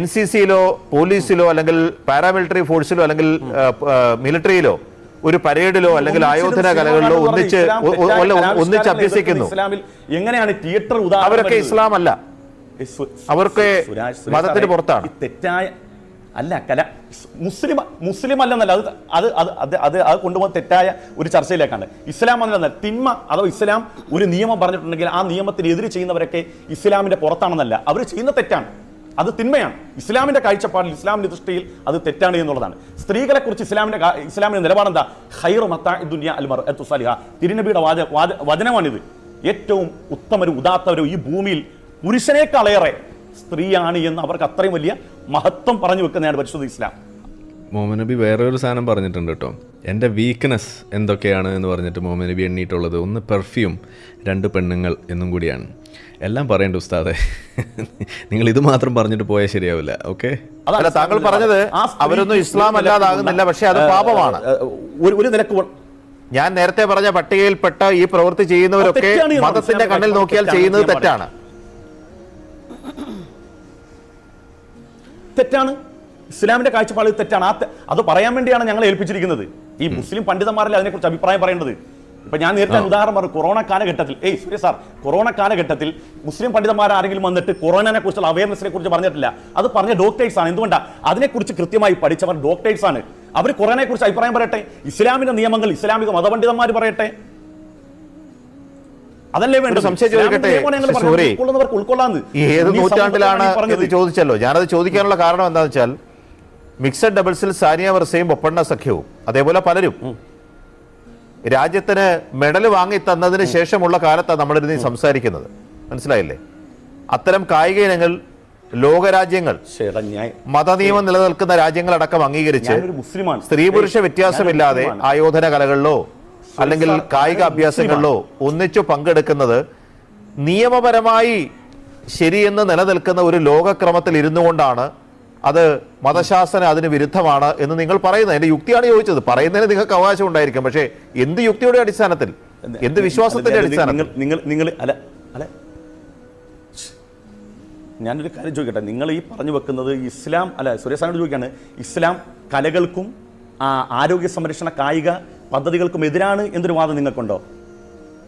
NCCയിലോ പോലീസിലോ അല്ലെങ്കിൽ പാരാമിലിറ്ററി ഫോഴ്സിലോ അല്ലെങ്കിൽ മിലിറ്ററിയിലോ ഒരു പരേഡിലോ അല്ലെങ്കിൽ ആയോധന കലകളിലോ ഒന്നിച്ച് അഭ്യസിക്കുന്നു. എങ്ങനെയാണ് തിയേറ്റർ? അവരൊക്കെ ഇസ്ലാം അല്ല, അവർക്ക് മതത്തിന് പുറത്താണ്. തെറ്റായ അല്ല, കല മുസ്ലിം അല്ലെന്നല്ല, അത് കൊണ്ടുപോകുന്ന തെറ്റായ ഒരു ചർച്ചയിലേക്കാണ്. ഇസ്ലാം അല്ലെന്നല്ല, തിന്മ അഥവാ ഇസ്ലാം ഒരു നിയമം പറഞ്ഞിട്ടുണ്ടെങ്കിൽ ആ നിയമത്തിനെതിരെ ചെയ്യുന്നവരൊക്കെ ഇസ്ലാമിന്റെ പുറത്താണെന്നല്ല, അവർ ചെയ്യുന്ന തെറ്റാണ്, അത് തിന്മയാണ്. ഇസ്ലാമിന്റെ കാഴ്ചപ്പാടിൽ, ഇസ്ലാമിന്റെ ദൃഷ്ടിയിൽ അത് തെറ്റാണ് എന്നുള്ളതാണ്. സ്ത്രീകളെ കുറിച്ച് ഇസ്ലാമിന്റെ നിലപാടെന്താ? ഖൈറു മത്താഇ ദുനിയ അൽ മർഅതു സാലിഹ. തിരുനബിയുടെ വചനമാണിത്. ഏറ്റവും ഉത്തമരും ഉദാത്തവരും ഈ ഭൂമിയിൽ പുരുഷനേക്കാളേറെ സ്ത്രീയാണ് എന്ന് അവർക്ക് അത്രയും വലിയ മഹത്വം പറഞ്ഞു വെക്കുന്നതാണ് പരിശുദ്ധ ഇസ്ലാം. മുഹമ്മദ് നബി വേറെ ഒരു സാധനം പറഞ്ഞിട്ടുണ്ട് കേട്ടോ. എൻ്റെ വീക്ക്നെസ് എന്തൊക്കെയാണ് എന്ന് പറഞ്ഞിട്ട് മുഹമ്മദ് നബി എണ്ണീട്ടുള്ളത് 1 പെർഫ്യൂം, 2 പെണ്ണുങ്ങൾ എന്നും കൂടിയാണ്. എല്ലാം പറയണ്ട ഉസ്താദെ, നിങ്ങൾ ഇത് മാത്രം പറഞ്ഞിട്ട് പോയാൽ ശരിയാവില്ല. ഓക്കെ, അല്ല, താങ്കൾ പറഞ്ഞത് അവരൊന്നും ഇസ്ലാം അല്ലാതാകുന്നില്ല, പക്ഷെ അത് പാപമാണ്. ഒരു നിലക്ക് ഞാൻ നേരത്തെ പറഞ്ഞ പട്ടികയിൽപ്പെട്ട ഈ പ്രവൃത്തി ചെയ്യുന്നവരൊക്കെ മതത്തിന്റെ കണ്ണിൽ നോക്കിയാൽ ചെയ്യുന്നത് തെറ്റാണ്. തെറ്റാണ്, ഇസ്ലാമിന്റെ കാഴ്ചപ്പാട് തെറ്റാണ്. അത് പറയാൻ വേണ്ടിയാണ് ഞങ്ങൾ ഏൽപ്പിച്ചിരിക്കുന്നത്. ഈ മുസ്ലിം പണ്ഡിതന്മാരല്ലേ അതിനെക്കുറിച്ച് അഭിപ്രായം പറയേണ്ടത്. ഇപ്പൊ ഞാൻ നേരത്തെ ഉദാഹരണം പറഞ്ഞു, കൊറോണ കാലഘട്ടത്തിൽ കൊറോണ കാലഘട്ടത്തിൽ മുസ്ലിം പണ്ഡിതന്മാർ ആരെങ്കിലും വന്നിട്ട് കൊറോണയെ കുറിച്ചുള്ള അവയർനെസിനെ കുറിച്ച് പറഞ്ഞിട്ടില്ല. അത് പറഞ്ഞ ഡോക്ടേഴ്സ് ആണ്. എന്തുകൊണ്ടാണ്? അതിനെക്കുറിച്ച് കൃത്യമായി പഠിച്ചവർ ഡോക്ടേഴ്സ് ആണ്. അവർ കൊറോണയെ കുറിച്ച് അഭിപ്രായം പറയട്ടെ, ഇസ്ലാമിന്റെ നിയമങ്ങൾ ഇസ്ലാമിക മതപണ്ഡിതന്മാർ പറയട്ടെ. അതല്ലേ വേണ്ട. സംശയം ചോദിക്കട്ടെ, ഏത് നൂറ്റാണ്ടിലാണ് ഇത് ചോദിച്ചല്ലോ. ഞാനത് ചോദിക്കാനുള്ള കാരണം എന്താണെന്ന് വെച്ചാൽ, മിക്സഡ് ഡബിൾസിൽ സാനിയ മിർസയും ബൊപ്പണ്ണ സഖ്യവും അതേപോലെ പലരും രാജ്യത്തിന് മെഡൽ വാങ്ങി തന്നതിന് ശേഷമുള്ള കാലത്താണ് നമ്മളിരുന്ന് സംസാരിക്കുന്നത്. മനസ്സിലായില്ലേ? അത്തരം കായിക ഇനങ്ങൾ ലോകരാജ്യങ്ങൾ, മതനിയമം നിലനിൽക്കുന്ന രാജ്യങ്ങളടക്കം അംഗീകരിച്ച് സ്ത്രീ പുരുഷ വ്യത്യാസമില്ലാതെ ആയോധന കലകളിലോ അല്ലെങ്കിൽ കായിക അഭ്യാസങ്ങളിലോ ഒന്നിച്ചു പങ്കെടുക്കുന്നത് നിയമപരമായി ശരിയെന്ന് നിലനിൽക്കുന്ന ഒരു ലോകക്രമത്തിൽ ഇരുന്നു കൊണ്ടാണ് അത് മതശാസനം അതിന് വിരുദ്ധമാണ് എന്ന് നിങ്ങൾ പറയുന്നത്. എന്റെ യുക്തിയാണ് ചോദിച്ചത്. പറയുന്നതിന് നിങ്ങൾക്ക് അവകാശം ഉണ്ടായിരിക്കും, പക്ഷേ എന്ത് യുക്തിയുടെ അടിസ്ഥാനത്തിൽ, എന്ത് വിശ്വാസത്തിന്റെ അടിസ്ഥാനത്തിൽ? ഞാനൊരു കാര്യം ചോദിക്കട്ടെ, നിങ്ങൾ ഈ പറഞ്ഞു വെക്കുന്നത് ഇസ്ലാം അല്ല, സുരേഷാനോട് ചോദിക്കുകയാണ്, ഇസ്ലാം കലകൾക്കും ആരോഗ്യ സംരക്ഷണ കായിക പദ്ധതികൾക്കും എതിരാണ് എന്നൊരു വാദം നിങ്ങൾക്കുണ്ടോ?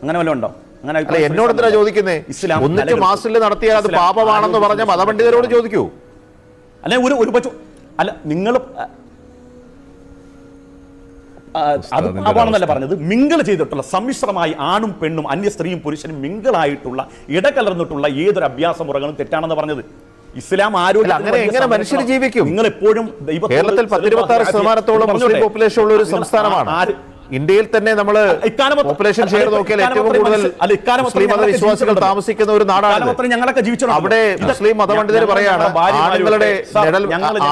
അങ്ങനെ വല്ലതും ഉണ്ടോ? അങ്ങനെ എന്നോട് എന്തിനാ ചോദിക്കുന്നേ? ഇസ്ലാം ഒന്നിച്ച് മാസിൽ നടത്തിയാൽ അത് പാപമാണെന്ന് പറഞ്ഞ മതപണ്ഡിതരോട് ചോദിക്കൂ. അല്ലെ ഒരു പറ്റു അല്ല, നിങ്ങൾ അത് പാപമാണെന്നല്ല പറഞ്ഞത്. മിങ്കിൾ ചെയ്തിട്ടുള്ള സമ്മിശ്രമായി ആണും പെണ്ണും അന്യ സ്ത്രീയും പുരുഷനും മിങ്കിളായിട്ടുള്ള ഇടകലർന്നിട്ടുള്ള ഏതൊരു അഭ്യാസ മുറകളും തെറ്റാണെന്ന് പറഞ്ഞത്. ഇസ്ലാം എങ്ങനെ മനുഷ്യർ ജീവിക്കും? നിങ്ങൾ എപ്പോഴും കേരളത്തിൽ 10-26% മുസ്ലിം പോപ്പുലേഷൻ ഉള്ള ഒരു സംസ്ഥാനമാണ്. ഇന്ത്യയിൽ തന്നെ നമ്മൾ പോപ്പുലേഷൻ ഷെയർ നോക്കിയാൽ ഏറ്റവും കൂടുതൽ മുസ്ലിം മതവിശ്വാസികൾ താമസിക്കുന്ന ഒരു നാടാണ്. ഞങ്ങളൊക്കെ ജീവിച്ചു. അവിടെ മുസ്ലിം മതപണ്ഡിതർ പറയാണ്,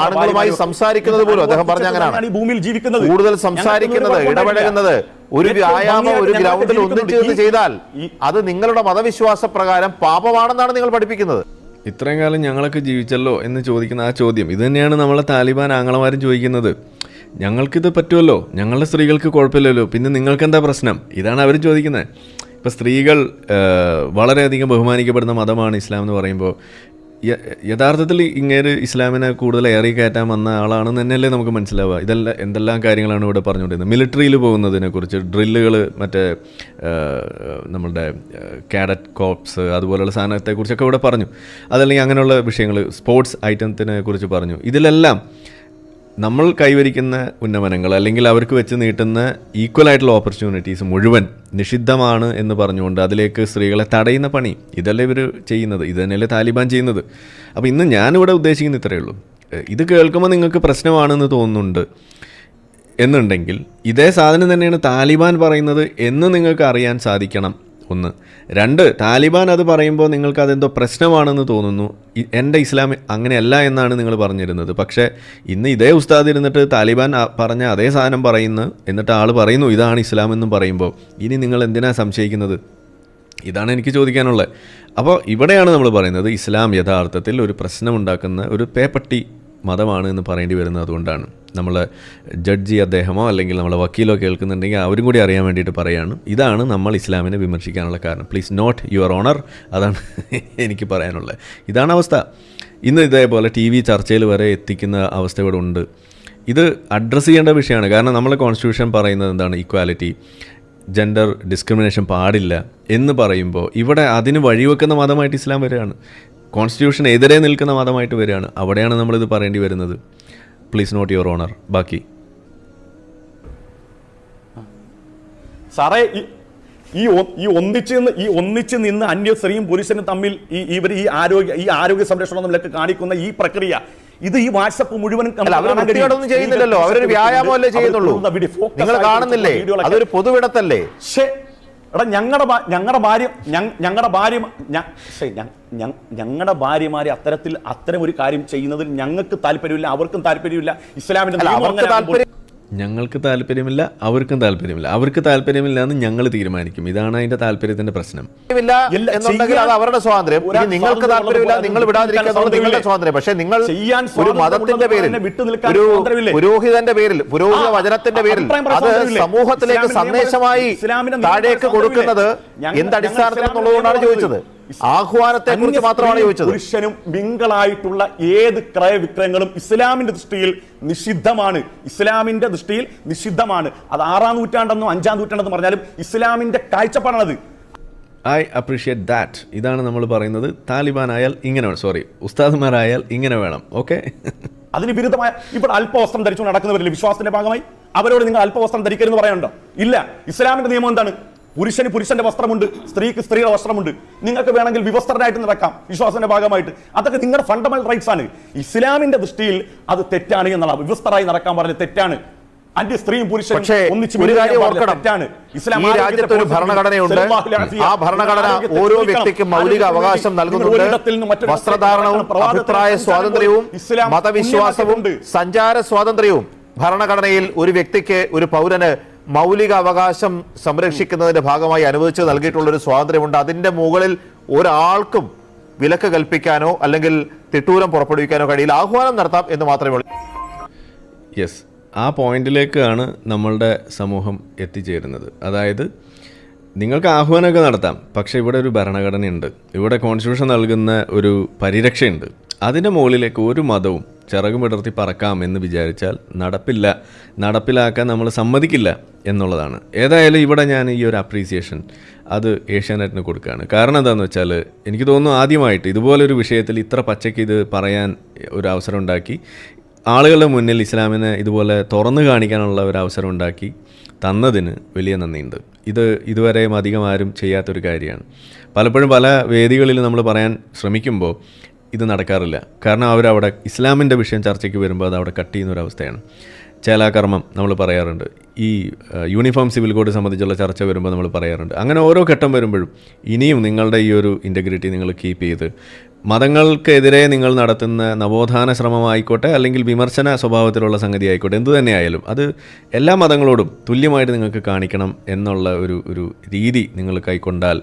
ആണുങ്ങളുമായി സംസാരിക്കുന്നത് പോലും അദ്ദേഹം പറഞ്ഞ അങ്ങനെയാണ്, ഭൂമിയിൽ ജീവിക്കുന്നത്, കൂടുതൽ സംസാരിക്കുന്നത്, ഇടപഴകുന്നത്, ഒരു വ്യായാമം ഒരു ഗ്രൗണ്ടിൽ ഒന്നിച്ച് ചെയ്താൽ അത് നിങ്ങളുടെ മതവിശ്വാസ പ്രകാരം പാപമാണെന്നാണ് നിങ്ങൾ പഠിപ്പിക്കുന്നത്. ഇത്രയും കാലം ഞങ്ങളൊക്കെ ജീവിച്ചല്ലോ എന്ന് ചോദിക്കുന്ന ആ ചോദ്യം ഇത് തന്നെയാണ് നമ്മളെ താലിബാൻ ആങ്ങളമാരും ചോദിക്കുന്നത്. ഞങ്ങൾക്കിത് പറ്റുമല്ലോ, ഞങ്ങളുടെ സ്ത്രീകൾക്ക് കുഴപ്പമില്ലല്ലോ, പിന്നെ നിങ്ങൾക്ക് എന്താ പ്രശ്നം? ഇതാണ് അവർ ചോദിക്കുന്നത്. ഇപ്പോൾ സ്ത്രീകൾ വളരെയധികം ബഹുമാനിക്കപ്പെടുന്ന മതമാണ് ഇസ്ലാം എന്ന് പറയുമ്പോൾ യഥാർത്ഥത്തിൽ ഇങ്ങേര് ഇസ്ലാമിനെ കൂടുതൽ ഏറി കയറ്റാൻ വന്ന ആളാണെന്ന് തന്നെയല്ലേ നമുക്ക് മനസ്സിലാവുക. എന്തെല്ലാം കാര്യങ്ങളാണ് ഇവിടെ പറഞ്ഞുകൊണ്ടിരുന്നത്. മിലിറ്ററിയിൽ പോകുന്നതിനെക്കുറിച്ച്, ഡ്രില്ലുകൾ, മറ്റേ നമ്മളുടെ കാഡറ്റ് കോപ്സ് അതുപോലെയുള്ള സാധനത്തെക്കുറിച്ചൊക്കെ ഇവിടെ പറഞ്ഞു. അതല്ലെങ്കിൽ അങ്ങനെയുള്ള വിഷയങ്ങൾ, സ്പോർട്സ് ഐറ്റത്തിനെ കുറിച്ച് പറഞ്ഞു. ഇതിലെല്ലാം നമ്മൾ കൈവരിക്കുന്ന ഉന്നമനങ്ങൾ അല്ലെങ്കിൽ അവർക്ക് വെച്ച് നീട്ടുന്ന ഈക്വലായിട്ടുള്ള ഓപ്പർച്യൂണിറ്റീസ് മുഴുവൻ നിഷിദ്ധമാണ് എന്ന് പറഞ്ഞുകൊണ്ട് അതിലേക്ക് സ്ത്രീകളെ തടയുന്ന പണി ഇതല്ലേ ഇവർ ചെയ്യുന്നത്. ഇത് തന്നെയല്ലേ താലിബാൻ ചെയ്യുന്നത്. അപ്പോൾ ഇന്ന് ഞാനിവിടെ ഉദ്ദേശിക്കുന്ന ഇത്രയേ ഉള്ളൂ. ഇത് കേൾക്കുമ്പോൾ നിങ്ങൾക്ക് പ്രശ്നമാണെന്ന് തോന്നുന്നുണ്ട് എന്നുണ്ടെങ്കിൽ ഇതേ സാധനം തന്നെയാണ് താലിബാൻ പറയുന്നത് എന്ന് നിങ്ങൾക്ക് അറിയാൻ സാധിക്കണം. 1. 2, താലിബാൻ അത് പറയുമ്പോൾ നിങ്ങൾക്ക് അതെന്തോ പ്രശ്നമാണെന്ന് തോന്നുന്നു. എൻ്റെ ഇസ്ലാം അങ്ങനെയല്ല എന്നാണ് നിങ്ങൾ പറഞ്ഞിരുന്നത്. പക്ഷേ ഇന്ന് ഇതേ ഉസ്താദ് ഇരുന്നിട്ട് താലിബാൻ പറഞ്ഞ അതേ സാധനം പറയുന്നു, എന്നിട്ട് ആൾ പറയുന്നു ഇതാണ് ഇസ്ലാം എന്നും പറയുമ്പോൾ ഇനി നിങ്ങൾ എന്തിനാണ് സംശയിക്കുന്നത്? ഇതാണ് എനിക്ക് ചോദിക്കാനുള്ളത്. അപ്പോൾ ഇവിടെയാണ് നമ്മൾ പറയുന്നത് ഇസ്ലാം യഥാർത്ഥത്തിൽ ഒരു പ്രശ്നമുണ്ടാക്കുന്ന ഒരു പേപ്പട്ടി മതമാണ് എന്ന് പറയേണ്ടി വരുന്നത്. അതുകൊണ്ടാണ് നമ്മൾ ജഡ്ജി അദ്ദേഹമോ അല്ലെങ്കിൽ നമ്മളെ വക്കീലോ കേൾക്കുന്നുണ്ടെങ്കിൽ അവരും കൂടി അറിയാൻ വേണ്ടിയിട്ട് പറയുകയാണ്. ഇതാണ് നമ്മൾ ഇസ്ലാമിനെ വിമർശിക്കാനുള്ള കാരണം. Please note your honour. അതാണ് എനിക്ക് പറയാനുള്ളത്. ഇതാണ് അവസ്ഥ. ഇന്ന് ഇതേപോലെ TV ചർച്ചയിൽ വരെ എത്തിക്കുന്ന അവസ്ഥ ഇവിടെ ഉണ്ട്. ഇത് അഡ്രസ്സ് ചെയ്യേണ്ട വിഷയമാണ്. കാരണം നമ്മളെ കോൺസ്റ്റിറ്റ്യൂഷൻ പറയുന്നത് എന്താണ്? ഈക്വാലിറ്റി, ജെൻഡർ ഡിസ്ക്രിമിനേഷൻ പാടില്ല എന്ന് പറയുമ്പോൾ ഇവിടെ അതിന് വഴിവെക്കുന്ന മതമായിട്ട് ഇസ്ലാം വരികയാണ്. കോൺസ്റ്റിറ്റ്യൂഷൻ എതിരെ നിൽക്കുന്ന മതമായിട്ട് വരികയാണ്. അവിടെയാണ് നമ്മളിത് പറയേണ്ടി വരുന്നത്. Please note your honour. ബാക്കി സാറേ, ഈ ഒന്നിച്ച് നിന്ന് അന്യ സ്ത്രീയും പുരുഷനും തമ്മിൽ ഇവർ ഈ ആരോഗ്യ സംരക്ഷണം തമ്മിലൊക്കെ കാണിക്കുന്ന ഈ പ്രക്രിയ, ഇത് ഈ വാട്സപ്പ് മുഴുവനും ചെയ്യുന്നില്ലല്ലോ. അവരൊരു വ്യായാമമല്ലേ ചെയ്യുന്നുള്ളൂ. നിങ്ങൾ കാണുന്നില്ലേ? അതൊരു പൊതുവിടത്തല്ലേ? എടാ, ഞങ്ങളുടെ ഭാര്യമാരെ അത്തരം ഒരു കാര്യം ചെയ്യുന്നതിൽ ഞങ്ങൾക്ക് താല്പര്യമില്ല, അവർക്കും താല്പര്യമില്ല. ഇസ്ലാമിന്റെ ഞങ്ങൾക്ക് താല്പര്യമില്ല, അവർക്കും താല്പര്യമില്ല. അവർക്ക് താല്പര്യമില്ല എന്ന് ഞങ്ങൾ തീരുമാനിക്കും. ഇതാണ് അതിന്റെ താല്പര്യത്തിന്റെ പ്രശ്നം. അത് അവരുടെ സ്വാതന്ത്ര്യം. നിങ്ങൾക്ക് താല്പര്യമില്ല, നിങ്ങൾ വിടാതിരിക്കുന്നത് നിങ്ങളുടെ സ്വാതന്ത്ര്യം. പക്ഷേ നിങ്ങൾ ഒരു മതത്തിന്റെ പേരിൽ, ഒരു പുരോഹിതന്റെ പേരിൽ, പുരോഹിത വചനത്തിന്റെ പേരിൽ അത് സമൂഹത്തിലേക്ക് സന്ദേശമായി താഴേക്ക് കൊടുക്കുന്നത് എന്തടിസ്ഥാനത്തിലെന്നുള്ളതുകൊണ്ടാണ് ചോദിച്ചത്. ആഹ്വാനത്തെ കുറിച്ച് മാത്രമാണ് ചോദിച്ചത്. പുരുഷനും മിങ്കിളായിട്ടുള്ള ഏത് ക്രയവിക്രയങ്ങളും ഇസ്ലാമിന്റെ ദൃഷ്ടിയിൽ നിഷിദ്ധമാണ്. ഇസ്ലാമിന്റെ ദൃഷ്ടിയിൽ നിഷിദ്ധമാണ്. അത് 6-ാം നൂറ്റാണ്ടെന്നോ 5-ാം നൂറ്റാണ്ടെന്നോ പറഞ്ഞാലും ഇസ്ലാമിന്റെ കാഴ്ചപ്പാടാണത്. I appreciate that. ഇതാണ് നമ്മൾ പറയുന്നത്. താലിബാൻ ആയാൽ ഇങ്ങനെ വേണം, സോറി ഉസ്താദുമാരായാൽ ഇങ്ങനെ വേണം. ഓക്കെ, അതിന് വിരുദ്ധമായ ഇവിടെ അല്പവസ്ത്രം ധരിച്ചു നടക്കുന്നവരില്ലേ വിശ്വാസത്തിന്റെ ഭാഗമായി? അവരോട് നിങ്ങൾ അല്പവസ്ത്രം ധരിക്കരുതെന്ന് പറയാനുണ്ടോ? ഇല്ല. ഇസ്ലാമിന്റെ നിയമം എന്താണ്? പുരുഷന് പുരുഷന്റെ വസ്ത്രമുണ്ട്, സ്ത്രീക്ക് സ്ത്രീയുടെ വസ്ത്രമുണ്ട്. നിങ്ങൾക്ക് വേണമെങ്കിൽ വിവസ്ത്രരായിട്ട് നടക്കാം വിശ്വാസത്തിന്റെ ഭാഗമായിട്ട്. അതൊക്കെ നിങ്ങളുടെ ഫണ്ടമെന്റൽ റൈറ്റ്സ് ആണ്. ഇസ്ലാമിന്റെ ദൃഷ്ടിയിൽ അത് തെറ്റാണ് എന്നുള്ള, വിവസ്ത്രരായി നടക്കാൻ പറഞ്ഞത് തെറ്റാണ്. അന്യ സ്ത്രീയും പുരുഷനും ഒന്നിച്ച് തെറ്റാണ്. ഈ രാജ്യത്ത് ഒരു ഭരണഘടനയുണ്ട്. ആ ഭരണഘടന ഓരോ വ്യക്തിക്കും മൗലിക അവകാശം നൽകുന്നുണ്ട്. വസ്ത്രധാരണവും അഭിപ്രായ സ്വാതന്ത്ര്യവും മതവിശ്വാസവും സഞ്ചാര സ്വാതന്ത്ര്യവും ഭരണഘടനയിൽ ഒരു വ്യക്തിക്ക്, ഒരു പൗരന് മൗലിക അവകാശം സംരക്ഷിക്കുന്നതിന്റെ ഭാഗമായി അനുവദിച്ച് നൽകിയിട്ടുള്ള ഒരു സ്വാതന്ത്ര്യമുണ്ട്. അതിന്റെ മുകളിൽ ഒരാൾക്കും വിലക്ക് കൽപ്പിക്കാനോ അല്ലെങ്കിൽ തിട്ടൂരം പുറപ്പെടുവിക്കാനോ കഴിയില്ല. ആഹ്വാനം നടത്താം എന്ന് മാത്രമേ ഉള്ളൂ. യെസ്, ആ പോയിന്റിലേക്കാണ് നമ്മളുടെ സമൂഹം എത്തിച്ചേരുന്നത്. അതായത് നിങ്ങൾക്ക് ആഹ്വാനമൊക്കെ നടത്താം, പക്ഷേ ഇവിടെ ഒരു ഭരണഘടനയുണ്ട്, ഇവിടെ കോൺസ്റ്റിറ്റ്യൂഷൻ നൽകുന്ന ഒരു പരിരക്ഷയുണ്ട്. അതിൻ്റെ മുകളിലേക്ക് ഒരു മതവും ചിറകുമിടർത്തി പറക്കാം എന്ന് വിചാരിച്ചാൽ നടപ്പിലാക്കാൻ നമ്മൾ സമ്മതിക്കില്ല എന്നുള്ളതാണ്. ഏതായാലും ഇവിടെ ഞാൻ ഈ ഒരു അപ്രീസിയേഷൻ അത് ഏഷ്യാനെറ്റിന് കൊടുക്കുകയാണ്. കാരണം എന്താണെന്ന് വെച്ചാൽ എനിക്ക് തോന്നുന്നു ആദ്യമായിട്ട് ഇതുപോലൊരു വിഷയത്തിൽ ഇത്ര പച്ചയ്ക്ക് ഇത് പറയാൻ ഒരു അവസരം ഉണ്ടാക്കി, ആളുകളുടെ മുന്നിൽ ഇസ്ലാമിനെ ഇതുപോലെ തുറന്നു കാണിക്കാനുള്ള ഒരു അവസരം ഉണ്ടാക്കി തന്നതിന് വലിയ നന്ദിയുണ്ട്. ഇതുവരെയും അധികം ആരും ചെയ്യാത്തൊരു കാര്യമാണ്. പലപ്പോഴും പല വേദികളിൽ നമ്മൾ പറയാൻ ശ്രമിക്കുമ്പോൾ ഇത് നടക്കാറില്ല. കാരണം അവരവിടെ ഇസ്ലാമിൻ്റെ വിഷയം ചർച്ചയ്ക്ക് വരുമ്പോൾ അത് അവിടെ കട്ട് ചെയ്യുന്നൊരവസ്ഥയാണ്. ചേലാകർമ്മം നമ്മൾ പറയാറുണ്ട്, ഈ യൂണിഫോം സിവിൽ കോഡ് സംബന്ധിച്ചുള്ള ചർച്ച വരുമ്പോൾ നമ്മൾ പറയാറുണ്ട്. അങ്ങനെ ഓരോ ഘട്ടം വരുമ്പോഴും ഇനിയും നിങ്ങളുടെ ഈ ഒരു ഇൻറ്റഗ്രിറ്റി നിങ്ങൾ കീപ്പ് ചെയ്ത് മതങ്ങൾക്കെതിരെ നിങ്ങൾ നടത്തുന്ന നവോത്ഥാന ശ്രമമായിക്കോട്ടെ അല്ലെങ്കിൽ വിമർശന സ്വഭാവത്തിലുള്ള സംഗതി ആയിക്കോട്ടെ, എന്തു തന്നെയായാലും അത് എല്ലാ മതങ്ങളോടും തുല്യമായിട്ട് നിങ്ങൾക്ക് കാണിക്കണം എന്നുള്ള ഒരു രീതി നിങ്ങൾ കൈക്കൊണ്ടാൽ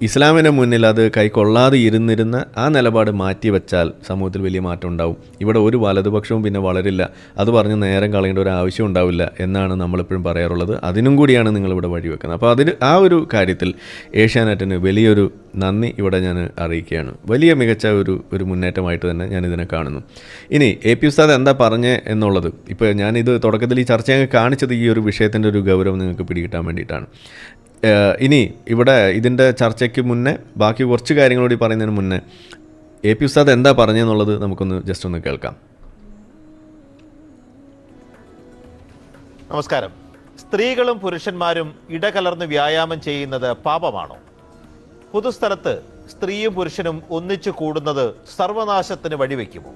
ഇസ്ലാമിന് മുന്നിൽ അത് കൈക്കൊള്ളാതെ ഇരുന്നിരുന്ന ആ നിലപാട് മാറ്റിവെച്ചാൽ സമൂഹത്തിൽ വലിയ മാറ്റം ഉണ്ടാവും. ഇവിടെ ഒരു വലതുപക്ഷവും പിന്നെ വളരില്ല, അത് പറഞ്ഞ് നേരം കളയേണ്ട ഒരു ആവശ്യം ഉണ്ടാവില്ല എന്നാണ് നമ്മളിപ്പോഴും പറയാറുള്ളത്. അതിനും കൂടിയാണ് നിങ്ങളിവിടെ വഴിവെക്കുന്നത്. അപ്പോൾ ആ ഒരു കാര്യത്തിൽ ഏഷ്യാനെറ്റിന് വലിയൊരു നന്ദി ഇവിടെ ഞാൻ അറിയിക്കുകയാണ്. വലിയ മികച്ച ഒരു മുന്നേറ്റമായിട്ട് തന്നെ ഞാനിതിനെ കാണുന്നു. ഇനി AP ഉസ്താദ് എന്താ പറഞ്ഞേ എന്നുള്ളത്, ഇപ്പോൾ ഞാനിത് തുടക്കത്തിൽ ഈ ചർച്ച കാണിച്ചത് ഈ ഒരു വിഷയത്തിൻ്റെ ഒരു ഗൗരവം നിങ്ങൾക്ക് പിടികിട്ടാൻ വേണ്ടിയിട്ടാണ്. ഇനി ഇവിടെ ഇതിൻ്റെ ചർച്ചയ്ക്ക് മുന്നേ ബാക്കി കുറച്ച് കാര്യങ്ങളോട് പറയുന്നതിന് മുന്നേ AP ഉസ്താദ് എന്താ പറഞ്ഞെന്നുള്ളത് നമുക്കൊന്ന് ജസ്റ്റ് ഒന്ന് കേൾക്കാം. നമസ്കാരം. സ്ത്രീകളും പുരുഷന്മാരും ഇടകലർന്ന് വ്യായാമം ചെയ്യുന്നത് പാപമാണോ? പൊതുസ്ഥലത്ത് സ്ത്രീയും പുരുഷനും ഒന്നിച്ചു കൂടുന്നത് സർവനാശത്തിന് വഴിവെക്കുമോ?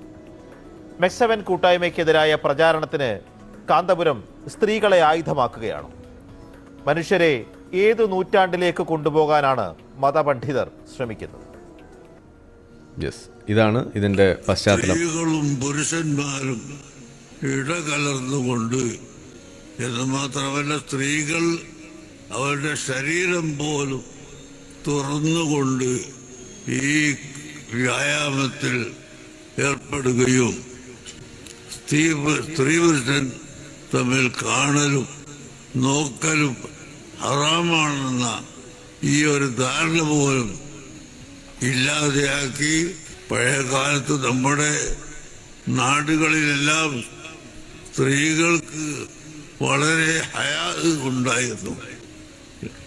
മെക്സവൻ കൂട്ടായ്മയ്ക്കെതിരായ പ്രചാരണത്തിന് കാന്തപുരം സ്ത്രീകളെ ആയുധമാക്കുകയാണോ? മനുഷ്യരെ ഏത് നൂറ്റാണ്ടിലേക്ക് കൊണ്ടുപോകാനാണ് മതപണ്ഡിതർ ശ്രമിക്കുന്നത്? ഇതാണ് ഇതിൻ്റെ പശ്ചാത്തലം. സ്ത്രീകളും പുരുഷന്മാരും ഇടകലർന്നുകൊണ്ട് എന്ന് മാത്രമല്ല, സ്ത്രീകൾ അവരുടെ ശരീരം പോലും തുറന്നുകൊണ്ട് ഈ വ്യായാമത്തിൽ ഏർപ്പെടുകയും സ്ത്രീ പുരുഷൻ തമ്മിൽ കാണലും നോക്കലും ഹറാമാണെന്ന ഈ ഒരു ധാരണ പോലും ഇല്ലാതെയാക്കി പഴയ കാലത്ത് നമ്മുടെ നാടുകളിലെല്ലാം സ്ത്രീകൾക്ക് വളരെ ഹയാ ഉണ്ടായിരുന്നു.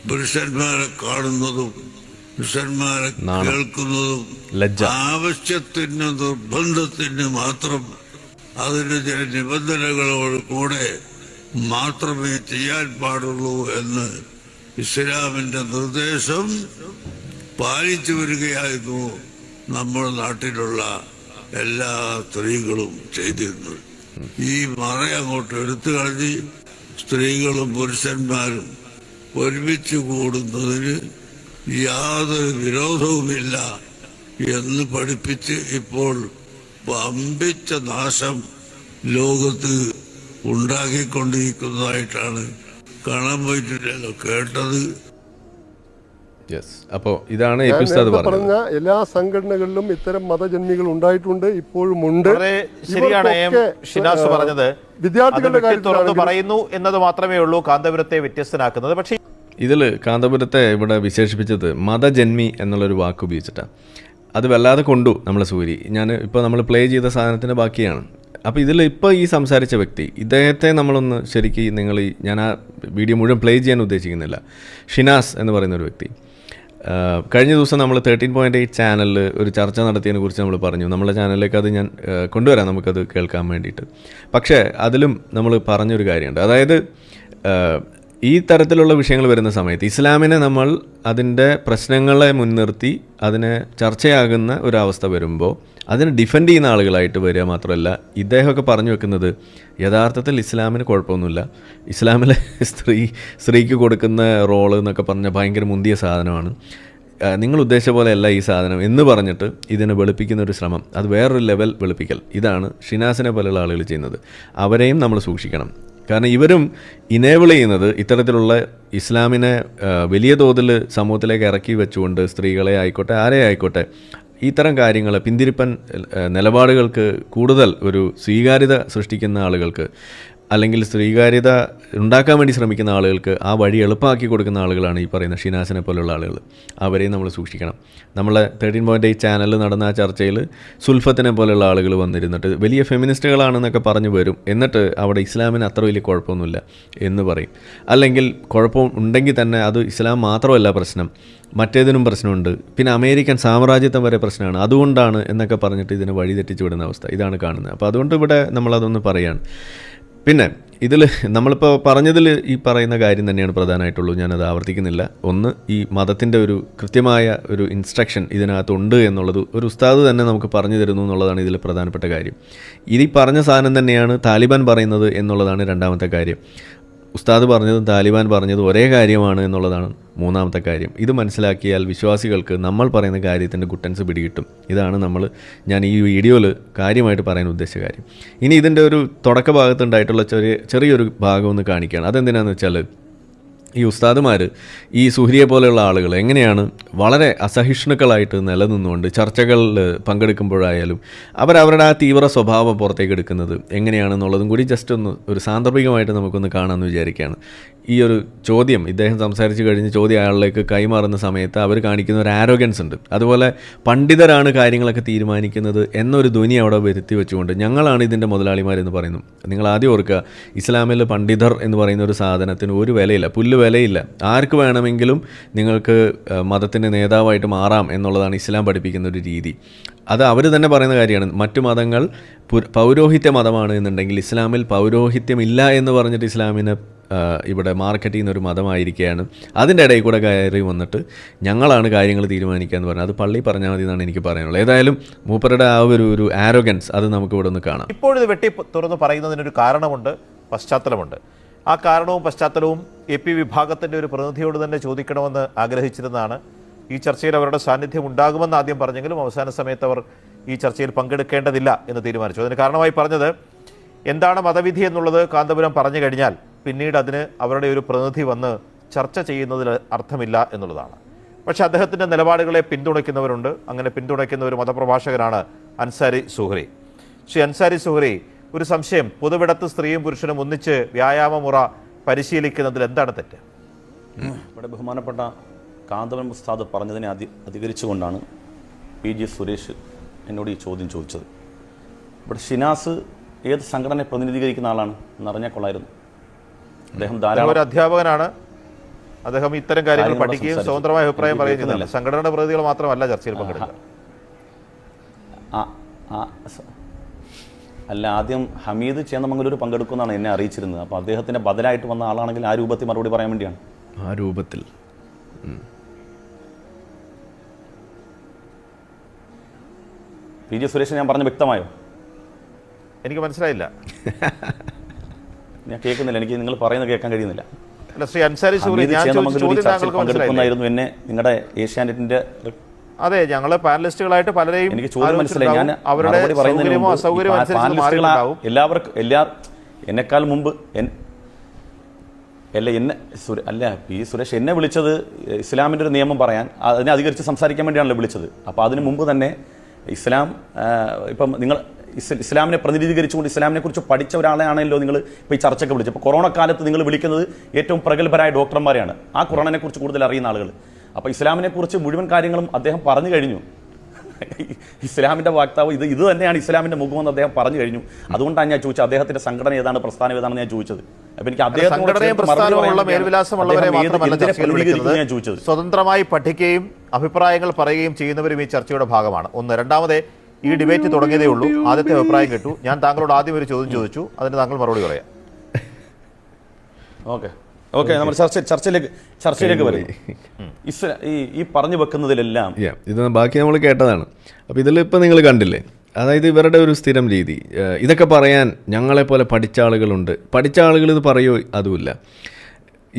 പുരുഷന്മാരെ കാണുന്നതും പുരുഷന്മാരെ കേൾക്കുന്നതും ആവശ്യത്തിന് നിർബന്ധത്തിന് മാത്രം, അതിന് ചില നിബന്ധനകളോട് കൂടെ മാത്രമേ ചെയ്യാൻ പാടുള്ളൂ എന്ന് ഇസ്ലാമിന്റെ നിർദ്ദേശം പാലിച്ചു വരികയായിരുന്നു നമ്മുടെ നാട്ടിലുള്ള എല്ലാ സ്ത്രീകളും ചെയ്തിരുന്നത്. ഈ മറ അങ്ങോട്ട് എടുത്തു കളഞ്ഞ് സ്ത്രീകളും പുരുഷന്മാരും ഒരുമിച്ച് കൂടുന്നതിന് യാതൊരു വിരോധവുമില്ല എന്ന് പഠിപ്പിച്ച് ഇപ്പോൾ വമ്പിച്ച നാശം ലോകത്ത് ഉണ്ടാക്കിക്കൊണ്ടിരിക്കുന്നതായിട്ടാണ് കാണാൻ പറ്റില്ലല്ലോ കേട്ടത്. അപ്പോൾ ഇതാണ് AP ഉസ്താദ് പറഞ്ഞ എല്ലാ സംഘടനകളിലും ഇത്തരം മതജന്മികൾ ഉണ്ടായിട്ടുണ്ട്, ഇപ്പോഴും ഉണ്ട്. ശരിയാണ് ഷിനാസ് പറഞ്ഞത്. വിദ്യാർത്ഥികളുടെ കാര്യത്തിൽ പറയുന്നു എന്നത് മാത്രമേ ഉള്ളൂ കാന്തപുരത്തെ വ്യത്യസ്തനാക്കുന്നത്. പക്ഷേ ഇതിൽ കാന്തപുരത്തെ ഇവിടെ വിശേഷിപ്പിച്ചത് മതജന്മി എന്നുള്ളൊരു വാക്ക് ഉപയോഗിച്ചിട്ടാണ്. അത് വല്ലാതെ കൊണ്ടു നമ്മളെ സൂരി. ഇപ്പോൾ നമ്മൾ പ്ലേ ചെയ്ത സാധനത്തിൻ്റെ ബാക്കിയാണ്. അപ്പോൾ ഇതിൽ ഇപ്പോൾ ഈ സംസാരിച്ച വ്യക്തി, ഇദ്ദേഹത്തെ നമ്മളൊന്ന് ശരിക്കും ഞാൻ ആ വീഡിയോ മുഴുവൻ പ്ലേ ചെയ്യാൻ ഉദ്ദേശിക്കുന്നില്ല. ഷിനാസ് എന്ന് പറയുന്നൊരു വ്യക്തി കഴിഞ്ഞ ദിവസം നമ്മൾ 13.8 ചാനലിൽ ഒരു ചർച്ച നടത്തിയതിനെ കുറിച്ച് നമ്മൾ പറഞ്ഞു. നമ്മുടെ ചാനലിലേക്ക് അത് ഞാൻ കൊണ്ടുവരാം, നമുക്കത് കേൾക്കാൻ വേണ്ടിയിട്ട്. പക്ഷേ അതിലും നമ്മൾ പറഞ്ഞൊരു കാര്യമുണ്ട്. അതായത് ഈ തരത്തിലുള്ള വിഷയങ്ങൾ വരുന്ന സമയത്ത് ഇസ്ലാമിനെ നമ്മൾ അതിൻ്റെ പ്രശ്നങ്ങളെ മുൻനിർത്തി അതിനെ ചർച്ചയാകുന്ന ഒരവസ്ഥ വരുമ്പോൾ അതിനെ ഡിഫെൻഡ് ചെയ്യുന്ന ആളുകളായിട്ട് വരിക മാത്രമല്ല, ഇദ്ദേഹമൊക്കെ പറഞ്ഞു വെക്കുന്നത് യഥാർത്ഥത്തിൽ ഇസ്ലാമിന് കുഴപ്പമൊന്നുമില്ല, ഇസ്ലാമിലെ സ്ത്രീക്ക് കൊടുക്കുന്ന റോള് എന്നൊക്കെ പറഞ്ഞാൽ ഭയങ്കര മുന്തിയ സാധനമാണ്, നിങ്ങൾ ഉദ്ദേശിച്ച പോലെയല്ല ഈ സാധനം എന്ന് പറഞ്ഞിട്ട് ഇതിനെ വെളുപ്പിക്കുന്ന ഒരു ശ്രമം, അത് വേറൊരു ലെവൽ വെളുപ്പിക്കൽ. ഇതാണ് ഷിനാസിനെ പോലെയുള്ള ആളുകൾ ചെയ്യുന്നത്. അവരെയും നമ്മൾ സൂക്ഷിക്കണം. കാരണം ഇവരും ഇനേബിൾ ചെയ്യുന്നത് ഇത്തരത്തിലുള്ള ഇസ്ലാമിനെ വലിയ തോതിൽ സമൂഹത്തിലേക്ക് ഇറക്കി വെച്ചുകൊണ്ട് സ്ത്രീകളെ ആയിക്കോട്ടെ ആരെ ആയിക്കോട്ടെ ഇത്തരം കാര്യങ്ങൾ പിന്തിരിപ്പൻ നിലപാടുകൾക്ക് കൂടുതൽ ഒരു സ്വീകാര്യത സൃഷ്ടിക്കുന്ന ആളുകൾക്ക്, അല്ലെങ്കിൽ സ്വീകാര്യത ഉണ്ടാക്കാൻ വേണ്ടി ശ്രമിക്കുന്ന ആളുകൾക്ക് ആ വഴി എളുപ്പമാക്കി കൊടുക്കുന്ന ആളുകളാണ് ഈ പറയുന്ന ഷിനാസിനെ പോലുള്ള ആളുകൾ. അവരെയും നമ്മൾ സൂക്ഷിക്കണം. നമ്മളെ 13.8 ചാനലിൽ നടന്ന ആ ചർച്ചയിൽ സുൽഫത്തിനെ പോലെയുള്ള ആളുകൾ വന്നിരുന്നിട്ട് വലിയ ഫെമിനിസ്റ്റുകളാണെന്നൊക്കെ പറഞ്ഞു വരും. എന്നിട്ട് അവിടെ ഇസ്ലാമിന് അത്ര വലിയ കുഴപ്പമൊന്നുമില്ല എന്ന് പറയും. അല്ലെങ്കിൽ കുഴപ്പം ഉണ്ടെങ്കിൽ തന്നെ അത് ഇസ്ലാം മാത്രമല്ല പ്രശ്നം, മറ്റേതിനും പ്രശ്നമുണ്ട്, പിന്നെ അമേരിക്കൻ സാമ്രാജ്യത്വം വരെ പ്രശ്നമാണ്, അതുകൊണ്ടാണ് എന്നൊക്കെ പറഞ്ഞിട്ട് ഇതിനെ വഴിതെറ്റിച്ചു വിടുന്ന അവസ്ഥ ഇതാണ് കാണുന്നത്. അപ്പോൾ അതുകൊണ്ട് ഇവിടെ നമ്മളതൊന്ന് പറയാണ്. പിന്നെ ഇതിൽ നമ്മളിപ്പോൾ പറഞ്ഞതിൽ ഈ പറയുന്ന കാര്യം തന്നെയാണ് പ്രധാനമായിട്ടുള്ളൂ, ഞാനത് ആവർത്തിക്കുന്നില്ല. ഒന്ന്, ഈ മതത്തിൻ്റെ ഒരു കൃത്യമായ ഒരു ഇൻസ്ട്രക്ഷൻ ഇതിനകത്തുണ്ട് എന്നുള്ളത് ഒരു ഉസ്താദ് തന്നെ നമുക്ക് പറഞ്ഞു തരുന്നു എന്നുള്ളതാണ് ഇതിൽ പ്രധാനപ്പെട്ട കാര്യം. ഈ പറഞ്ഞ സാധനം തന്നെയാണ് താലിബാൻ പറയുന്നത് എന്നുള്ളതാണ് രണ്ടാമത്തെ കാര്യം. ഉസ്താദ് പറഞ്ഞതും താലിബാൻ പറഞ്ഞതും ഒരേ കാര്യമാണ് എന്നുള്ളതാണ് മൂന്നാമത്തെ കാര്യം. ഇത് മനസ്സിലാക്കിയാൽ വിശ്വാസികൾക്ക് നമ്മൾ പറയുന്ന കാര്യത്തിൻ്റെ ഗുട്ടൻസ് പിടികിട്ടും. ഇതാണ് ഞാൻ ഈ വീഡിയോയിൽ കാര്യമായിട്ട് പറയാൻ ഉദ്ദേശിച്ച കാര്യം. ഇനി ഇതിൻ്റെ ഒരു തുടക്ക ഭാഗത്തുണ്ടായിട്ടുള്ള ചെറിയൊരു ഭാഗം ഒന്ന് കാണിക്കുകയാണ്. അതെന്തിനാണെന്ന് വെച്ചാൽ ഈ ഉസ്താദുമാർ ഈ സുഹരിയെ പോലെയുള്ള ആളുകൾ എങ്ങനെയാണ് വളരെ അസഹിഷ്ണുക്കളായിട്ട് നിലനിന്നുകൊണ്ട് ചർച്ചകളിൽ പങ്കെടുക്കുമ്പോഴായാലും അവരവരുടെ ആ തീവ്ര സ്വഭാവം പുറത്തേക്ക് എടുക്കുന്നത് എങ്ങനെയാണെന്നുള്ളതും കൂടി ജസ്റ്റ് ഒന്ന് ഒരു സാന്ദർഭികമായിട്ട് നമുക്കൊന്ന് കാണാമെന്ന് വിചാരിക്കുകയാണ്. ഈ ഒരു ചോദ്യം ഇദ്ദേഹം സംസാരിച്ച് കഴിഞ്ഞ് ചോദ്യം അയാളിലേക്ക് കൈമാറുന്ന സമയത്ത് അവർ കാണിക്കുന്ന ഒരു ആരോഗൻസ് ഉണ്ട്. അതുപോലെ പണ്ഡിതരാണ് കാര്യങ്ങളൊക്കെ തീരുമാനിക്കുന്നത് എന്നൊരു ധ്വനി അവിടെ വരുത്തി വെച്ചുകൊണ്ട് ഞങ്ങളാണ് ഇതിൻ്റെ മുതലാളിമാരെന്ന് പറയുന്നു. നിങ്ങൾ ആദ്യം ഓർക്കുക, ഇസ്ലാമിൽ പണ്ഡിതർ എന്ന് പറയുന്ന ഒരു സാധനത്തിന് ഒരു വിലയില്ല, പുല്ല് വിലയില്ല. ആർക്ക് വേണമെങ്കിലും നിങ്ങൾക്ക് മതത്തിൻ്റെ നേതാവായിട്ട് മാറാം എന്നുള്ളതാണ് ഇസ്ലാം പഠിപ്പിക്കുന്ന ഒരു രീതി. അത് അവർ തന്നെ പറയുന്ന കാര്യമാണ്. മറ്റു മതങ്ങൾ പൗരോഹിത്യ മതമാണ് എന്നുണ്ടെങ്കിൽ ഇസ്ലാമിൽ പൗരോഹിത്യമില്ല എന്ന് പറഞ്ഞിട്ട് ഇസ്ലാമിനെ ഇവിടെ മാർക്കറ്റ് ചെയ്യുന്ന ഒരു മതമായിരിക്കുകയാണ്. അതിൻ്റെ ഇടയിൽ കൂടെ കയറി വന്നിട്ട് ഞങ്ങളാണ് കാര്യങ്ങൾ തീരുമാനിക്കുക എന്ന് പറഞ്ഞാൽ അത് പള്ളി പറഞ്ഞാൽ മതി എന്നാണ് എനിക്ക് പറയാനുള്ളത്. ഏതായാലും മൂപ്പരുടെ ആ ഒരു ആരോഗൻസ് അത് നമുക്ക് ഇവിടെ ഒന്ന് കാണാം. ഇപ്പോഴിത് വെട്ടി തുറന്ന് പറയുന്നതിനൊരു കാരണമുണ്ട്, പശ്ചാത്തലമുണ്ട്. ആ കാരണവും പശ്ചാത്തലവും AP വിഭാഗത്തിൻ്റെ ഒരു പ്രതിനിധിയോട് തന്നെ ചോദിക്കണമെന്ന് ആഗ്രഹിച്ചിരുന്നതാണ്. ഈ ചർച്ചയിൽ അവരുടെ സാന്നിധ്യം ഉണ്ടാകുമെന്ന് ആദ്യം പറഞ്ഞെങ്കിലും അവസാന സമയത്ത് അവർ ഈ ചർച്ചയിൽ പങ്കെടുക്കേണ്ടതില്ല എന്ന് തീരുമാനിച്ചു. അതിന് കാരണമായി പറഞ്ഞത് എന്താണ് മതവിധി എന്നുള്ളത് കാന്തപുരം പറഞ്ഞു കഴിഞ്ഞാൽ പിന്നീട് അതിന് അവരുടെ ഒരു പ്രതിനിധി വന്ന് ചർച്ച ചെയ്യുന്നതിൽ അർത്ഥമില്ല എന്നുള്ളതാണ്. പക്ഷേ അദ്ദേഹത്തിൻ്റെ നിലപാടുകളെ പിന്തുണയ്ക്കുന്നവരുണ്ട്. അങ്ങനെ പിന്തുണയ്ക്കുന്ന ഒരു മതപ്രഭാഷകനാണ് അൻസാരി സുഹ്രി. ശ്രീ അൻസാരി സുഹ്രി, ഒരു സംശയം, പൊതുവിടത്ത് സ്ത്രീയും പുരുഷനും ഒന്നിച്ച് വ്യായാമമുറ പരിശീലിക്കുന്നതിൽ എന്താണ് തെറ്റ്? ഇവിടെ ബഹുമാനപ്പെട്ട കാന്തപുരം ഉസ്താദ് പറഞ്ഞതിനെ അധികരിച്ചുകൊണ്ടാണ് PG സുരേഷ് എന്നോട് ഈ ചോദ്യം ചോദിച്ചത്. ഇവിടെ ഷിനാസ് ഏത് സംഘടനയെ പ്രതിനിധീകരിക്കുന്ന ആളാണ് എന്നറിഞ്ഞാൽ കൊള്ളായിരുന്നു. അദ്ദേഹം ഒരു അധ്യാപകനാണ്. അദ്ദേഹം ഇത്തരം കാര്യങ്ങൾ പഠിക്കുകയും സ്വതന്ത്രമായ അഭിപ്രായം പറയുന്നില്ല. സംഘടനയുടെ പ്രതിനിധികൾ മാത്രമല്ല ചർച്ചയിൽ പങ്കെടുക്കുക. അല്ല, ആദ്യം ഹമീദ് ചേന്നമംഗലൂർ പങ്കെടുക്കുമെന്നാണ് എന്നെ അറിയിച്ചിരുന്നത്. അപ്പോൾ അദ്ദേഹത്തിൻ്റെ ബദലായിട്ട് വന്ന ആളാണെങ്കിൽ ആ രൂപത്തിൽ മറുപടി പറയാൻ വേണ്ടിയാണ്. ആ രൂപത്തിൽ PG സുരേഷ് ഞാൻ പറഞ്ഞ വ്യക്തമായോ? എനിക്ക് മനസ്സിലായില്ല. ഞാൻ കേൾക്കുന്നില്ല, എനിക്ക് നിങ്ങൾ പറയുന്നത് കേൾക്കാൻ കഴിയുന്നില്ല. അല്ല, ശ്രീ അൻസാരി സുഹ്രി, ഞാൻ ചോദ്യം താങ്കൾക്ക് പങ്കെടുക്കുന്നായിരുന്നു എന്നെ നിങ്ങളുടെ ഏഷ്യാനെറ്റിന്റെ. അതെ, ഞങ്ങൾ പാനലിസ്റ്റുകളായിട്ട് പലരെയും എനിക്ക് ചോദ്യം മനസ്സിലായി. ഞാൻ അവരുടെ സൗകര്യമോ അസൗകര്യമോ അനുസരിച്ച് എല്ലാവർക്കും എന്നെക്കാൾ മുമ്പ് P സുരേഷ് എന്നെ വിളിച്ചത് ഇസ്ലാമിൻ്റെ ഒരു നിയമം പറയാൻ, അതിനെ അധികരിച്ച് സംസാരിക്കാൻ വേണ്ടിയാണല്ലോ വിളിച്ചത്. അപ്പോൾ അതിന് മുമ്പ് തന്നെ ഇസ്ലാം ഇപ്പം നിങ്ങൾ ഇസ്ലാമിനെ പ്രതിനിധീകരിച്ചുകൊണ്ട് ഇസ്ലാമിനെ കുറിച്ച് പഠിച്ച ഒരാളെയാണല്ലോ നിങ്ങൾ ഇപ്പോൾ ഈ ചർച്ചയ്ക്ക് വിളിച്ചത്. അപ്പോൾ കൊറോണ കാലത്ത് നിങ്ങൾ വിളിക്കുന്നത് ഏറ്റവും പ്രഗത്ഭരായ ഡോക്ടർമാരെയാണ്, ആ ഖുർആനെ കുറിച്ച് കൂടുതൽ അറിയുന്ന ആളുകൾ. അപ്പോൾ ഇസ്ലാമിനെ കുറിച്ച് മുഴുവൻ കാര്യങ്ങളും അദ്ദേഹം പറഞ്ഞു കഴിഞ്ഞു. ഇസ്ലാമിൻ്റെ വക്താവ് ഇത് തന്നെയാണ് ഇസ്ലാമിൻ്റെ മുഖമെന്ന് അദ്ദേഹം പറഞ്ഞു കഴിഞ്ഞു. അതുകൊണ്ടാണ് ഞാൻ ചോദിച്ചത് അദ്ദേഹത്തിൻ്റെ സംഘടന ഏതാണ്, പ്രസ്ഥാനം ഏതാണെന്ന് ഞാൻ ചോദിച്ചത്. അപ്പോൾ എനിക്ക് ഞാൻ ചോദിച്ചത് സ്വതന്ത്രമായി പഠിക്കുകയും അഭിപ്രായങ്ങൾ പറയുകയും ചെയ്യുന്നവരും ഈ ചർച്ചയുടെ ഭാഗമാണ്. ഒന്ന്. രണ്ടാമത്, ഈ ഡിബേറ്റ് തുടങ്ങിയതേ ഉള്ളൂ. ആദ്യത്തെ അഭിപ്രായം കേട്ടു. ഞാൻ താങ്കളോട് ആദ്യം ഒരു ചോദ്യം ചോദിച്ചു, അതിന് താങ്കൾ മറുപടി പറയാം. ഓക്കെ, നമ്മൾ ചർച്ചയിലേക്ക് വരും. ഈ പറഞ്ഞു വെക്കുന്നതിലെല്ലാം ഇത് ബാക്കി നമ്മൾ കേട്ടതാണ്. അപ്പോൾ ഇതിലിപ്പോൾ നിങ്ങൾ കണ്ടില്ലേ, അതായത് ഇവരുടെ ഒരു സ്ഥിരം രീതി. ഇതൊക്കെ പറയാൻ ഞങ്ങളെപ്പോലെ പഠിച്ച ആളുകളുണ്ട്. പഠിച്ച ആളുകൾ ഇത് പറയുമോ? അതുമില്ല.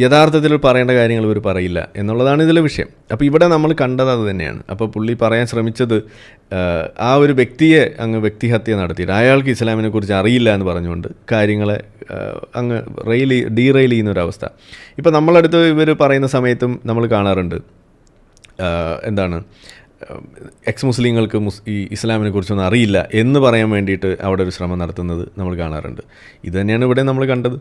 യഥാർത്ഥത്തിൽ പറയേണ്ട കാര്യങ്ങൾ ഇവർ പറയില്ല എന്നുള്ളതാണ് ഇതിലെ വിഷയം. അപ്പോൾ ഇവിടെ നമ്മൾ കണ്ടത് അത് തന്നെയാണ്. അപ്പോൾ പുള്ളി പറയാൻ ശ്രമിച്ചത് ആ ഒരു വ്യക്തിയെ അങ്ങ് വ്യക്തിഹത്യ നടത്തിയിട്ട് അയാൾക്ക് ഇസ്ലാമിനെ കുറിച്ച് അറിയില്ല എന്ന് പറഞ്ഞുകൊണ്ട് കാര്യങ്ങളെ അങ്ങ് ഡീറെയിൽ ചെയ്യുന്നൊരവസ്ഥ. ഇപ്പോൾ നമ്മളടുത്ത് ഇവർ പറയുന്ന സമയത്തും നമ്മൾ കാണാറുണ്ട്, എന്താണ്, എക്സ് മുസ്ലിങ്ങൾക്ക് ഈ ഇസ്ലാമിനെ കുറിച്ചൊന്നും അറിയില്ല എന്ന് പറയാൻ വേണ്ടിയിട്ട് അവിടെ ഒരു ശ്രമം നടത്തുന്നത് നമ്മൾ കാണാറുണ്ട്. ഇത് തന്നെയാണ് ഇവിടെ നമ്മൾ കണ്ടത്.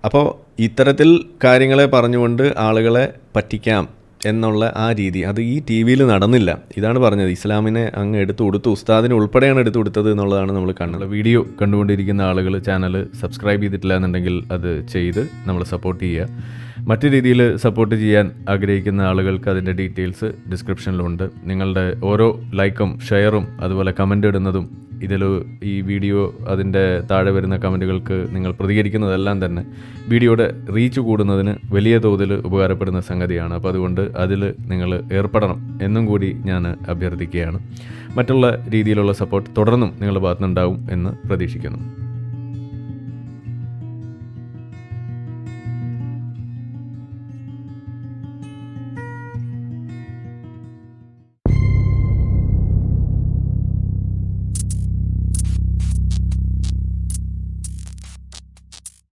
അപ്പോൾ ഇത്തരത്തിൽ കാര്യങ്ങളെ പറഞ്ഞുകൊണ്ട് ആളുകളെ പറ്റിക്കാം എന്നുള്ള ആ രീതി അത് ഈ TV നടന്നില്ല. ഇതാണ് പറഞ്ഞത്, ഇസ്ലാമിനെ അങ്ങ് എടുത്തു കൊടുത്തു, ഉസ്താദിനെ ഉൾപ്പെടെയാണ് എടുത്തു കൊടുത്തത് എന്നുള്ളതാണ് നമ്മൾ കണ്ടത്. വീഡിയോ കണ്ടുകൊണ്ടിരിക്കുന്ന ആളുകൾ ചാനൽ സബ്സ്ക്രൈബ് ചെയ്തിട്ടില്ല എന്നുണ്ടെങ്കിൽ അത് ചെയ്ത് നമ്മൾ സപ്പോർട്ട് ചെയ്യുക. മറ്റു രീതിയിൽ സപ്പോർട്ട് ചെയ്യാൻ ആഗ്രഹിക്കുന്ന ആളുകൾക്ക് അതിൻ്റെ ഡീറ്റെയിൽസ് ഡിസ്ക്രിപ്ഷനിലുണ്ട്. നിങ്ങളുടെ ഓരോ ലൈക്കും ഷെയറും അതുപോലെ കമൻ്റ് ഇടുന്നതും ഇതിൽ ഈ വീഡിയോ അതിൻ്റെ താഴെ വരുന്ന കമൻറ്റുകൾക്ക് നിങ്ങൾ പ്രതികരിക്കുന്നതെല്ലാം തന്നെ വീഡിയോയുടെ റീച്ച് കൂടുന്നതിന് വലിയ തോതിൽ ഉപകാരപ്പെടുന്ന സംഗതിയാണ്. അപ്പോൾ അതുകൊണ്ട് അതിൽ നിങ്ങൾ ഏർപ്പെടണം എന്നും കൂടി ഞാൻ അഭ്യർത്ഥിക്കുകയാണ്. മറ്റുള്ള രീതിയിലുള്ള സപ്പോർട്ട് തുടർന്നും നിങ്ങളുടെ ഭാഗത്തുനിന്നുണ്ടാവും എന്ന് പ്രതീക്ഷിക്കുന്നു.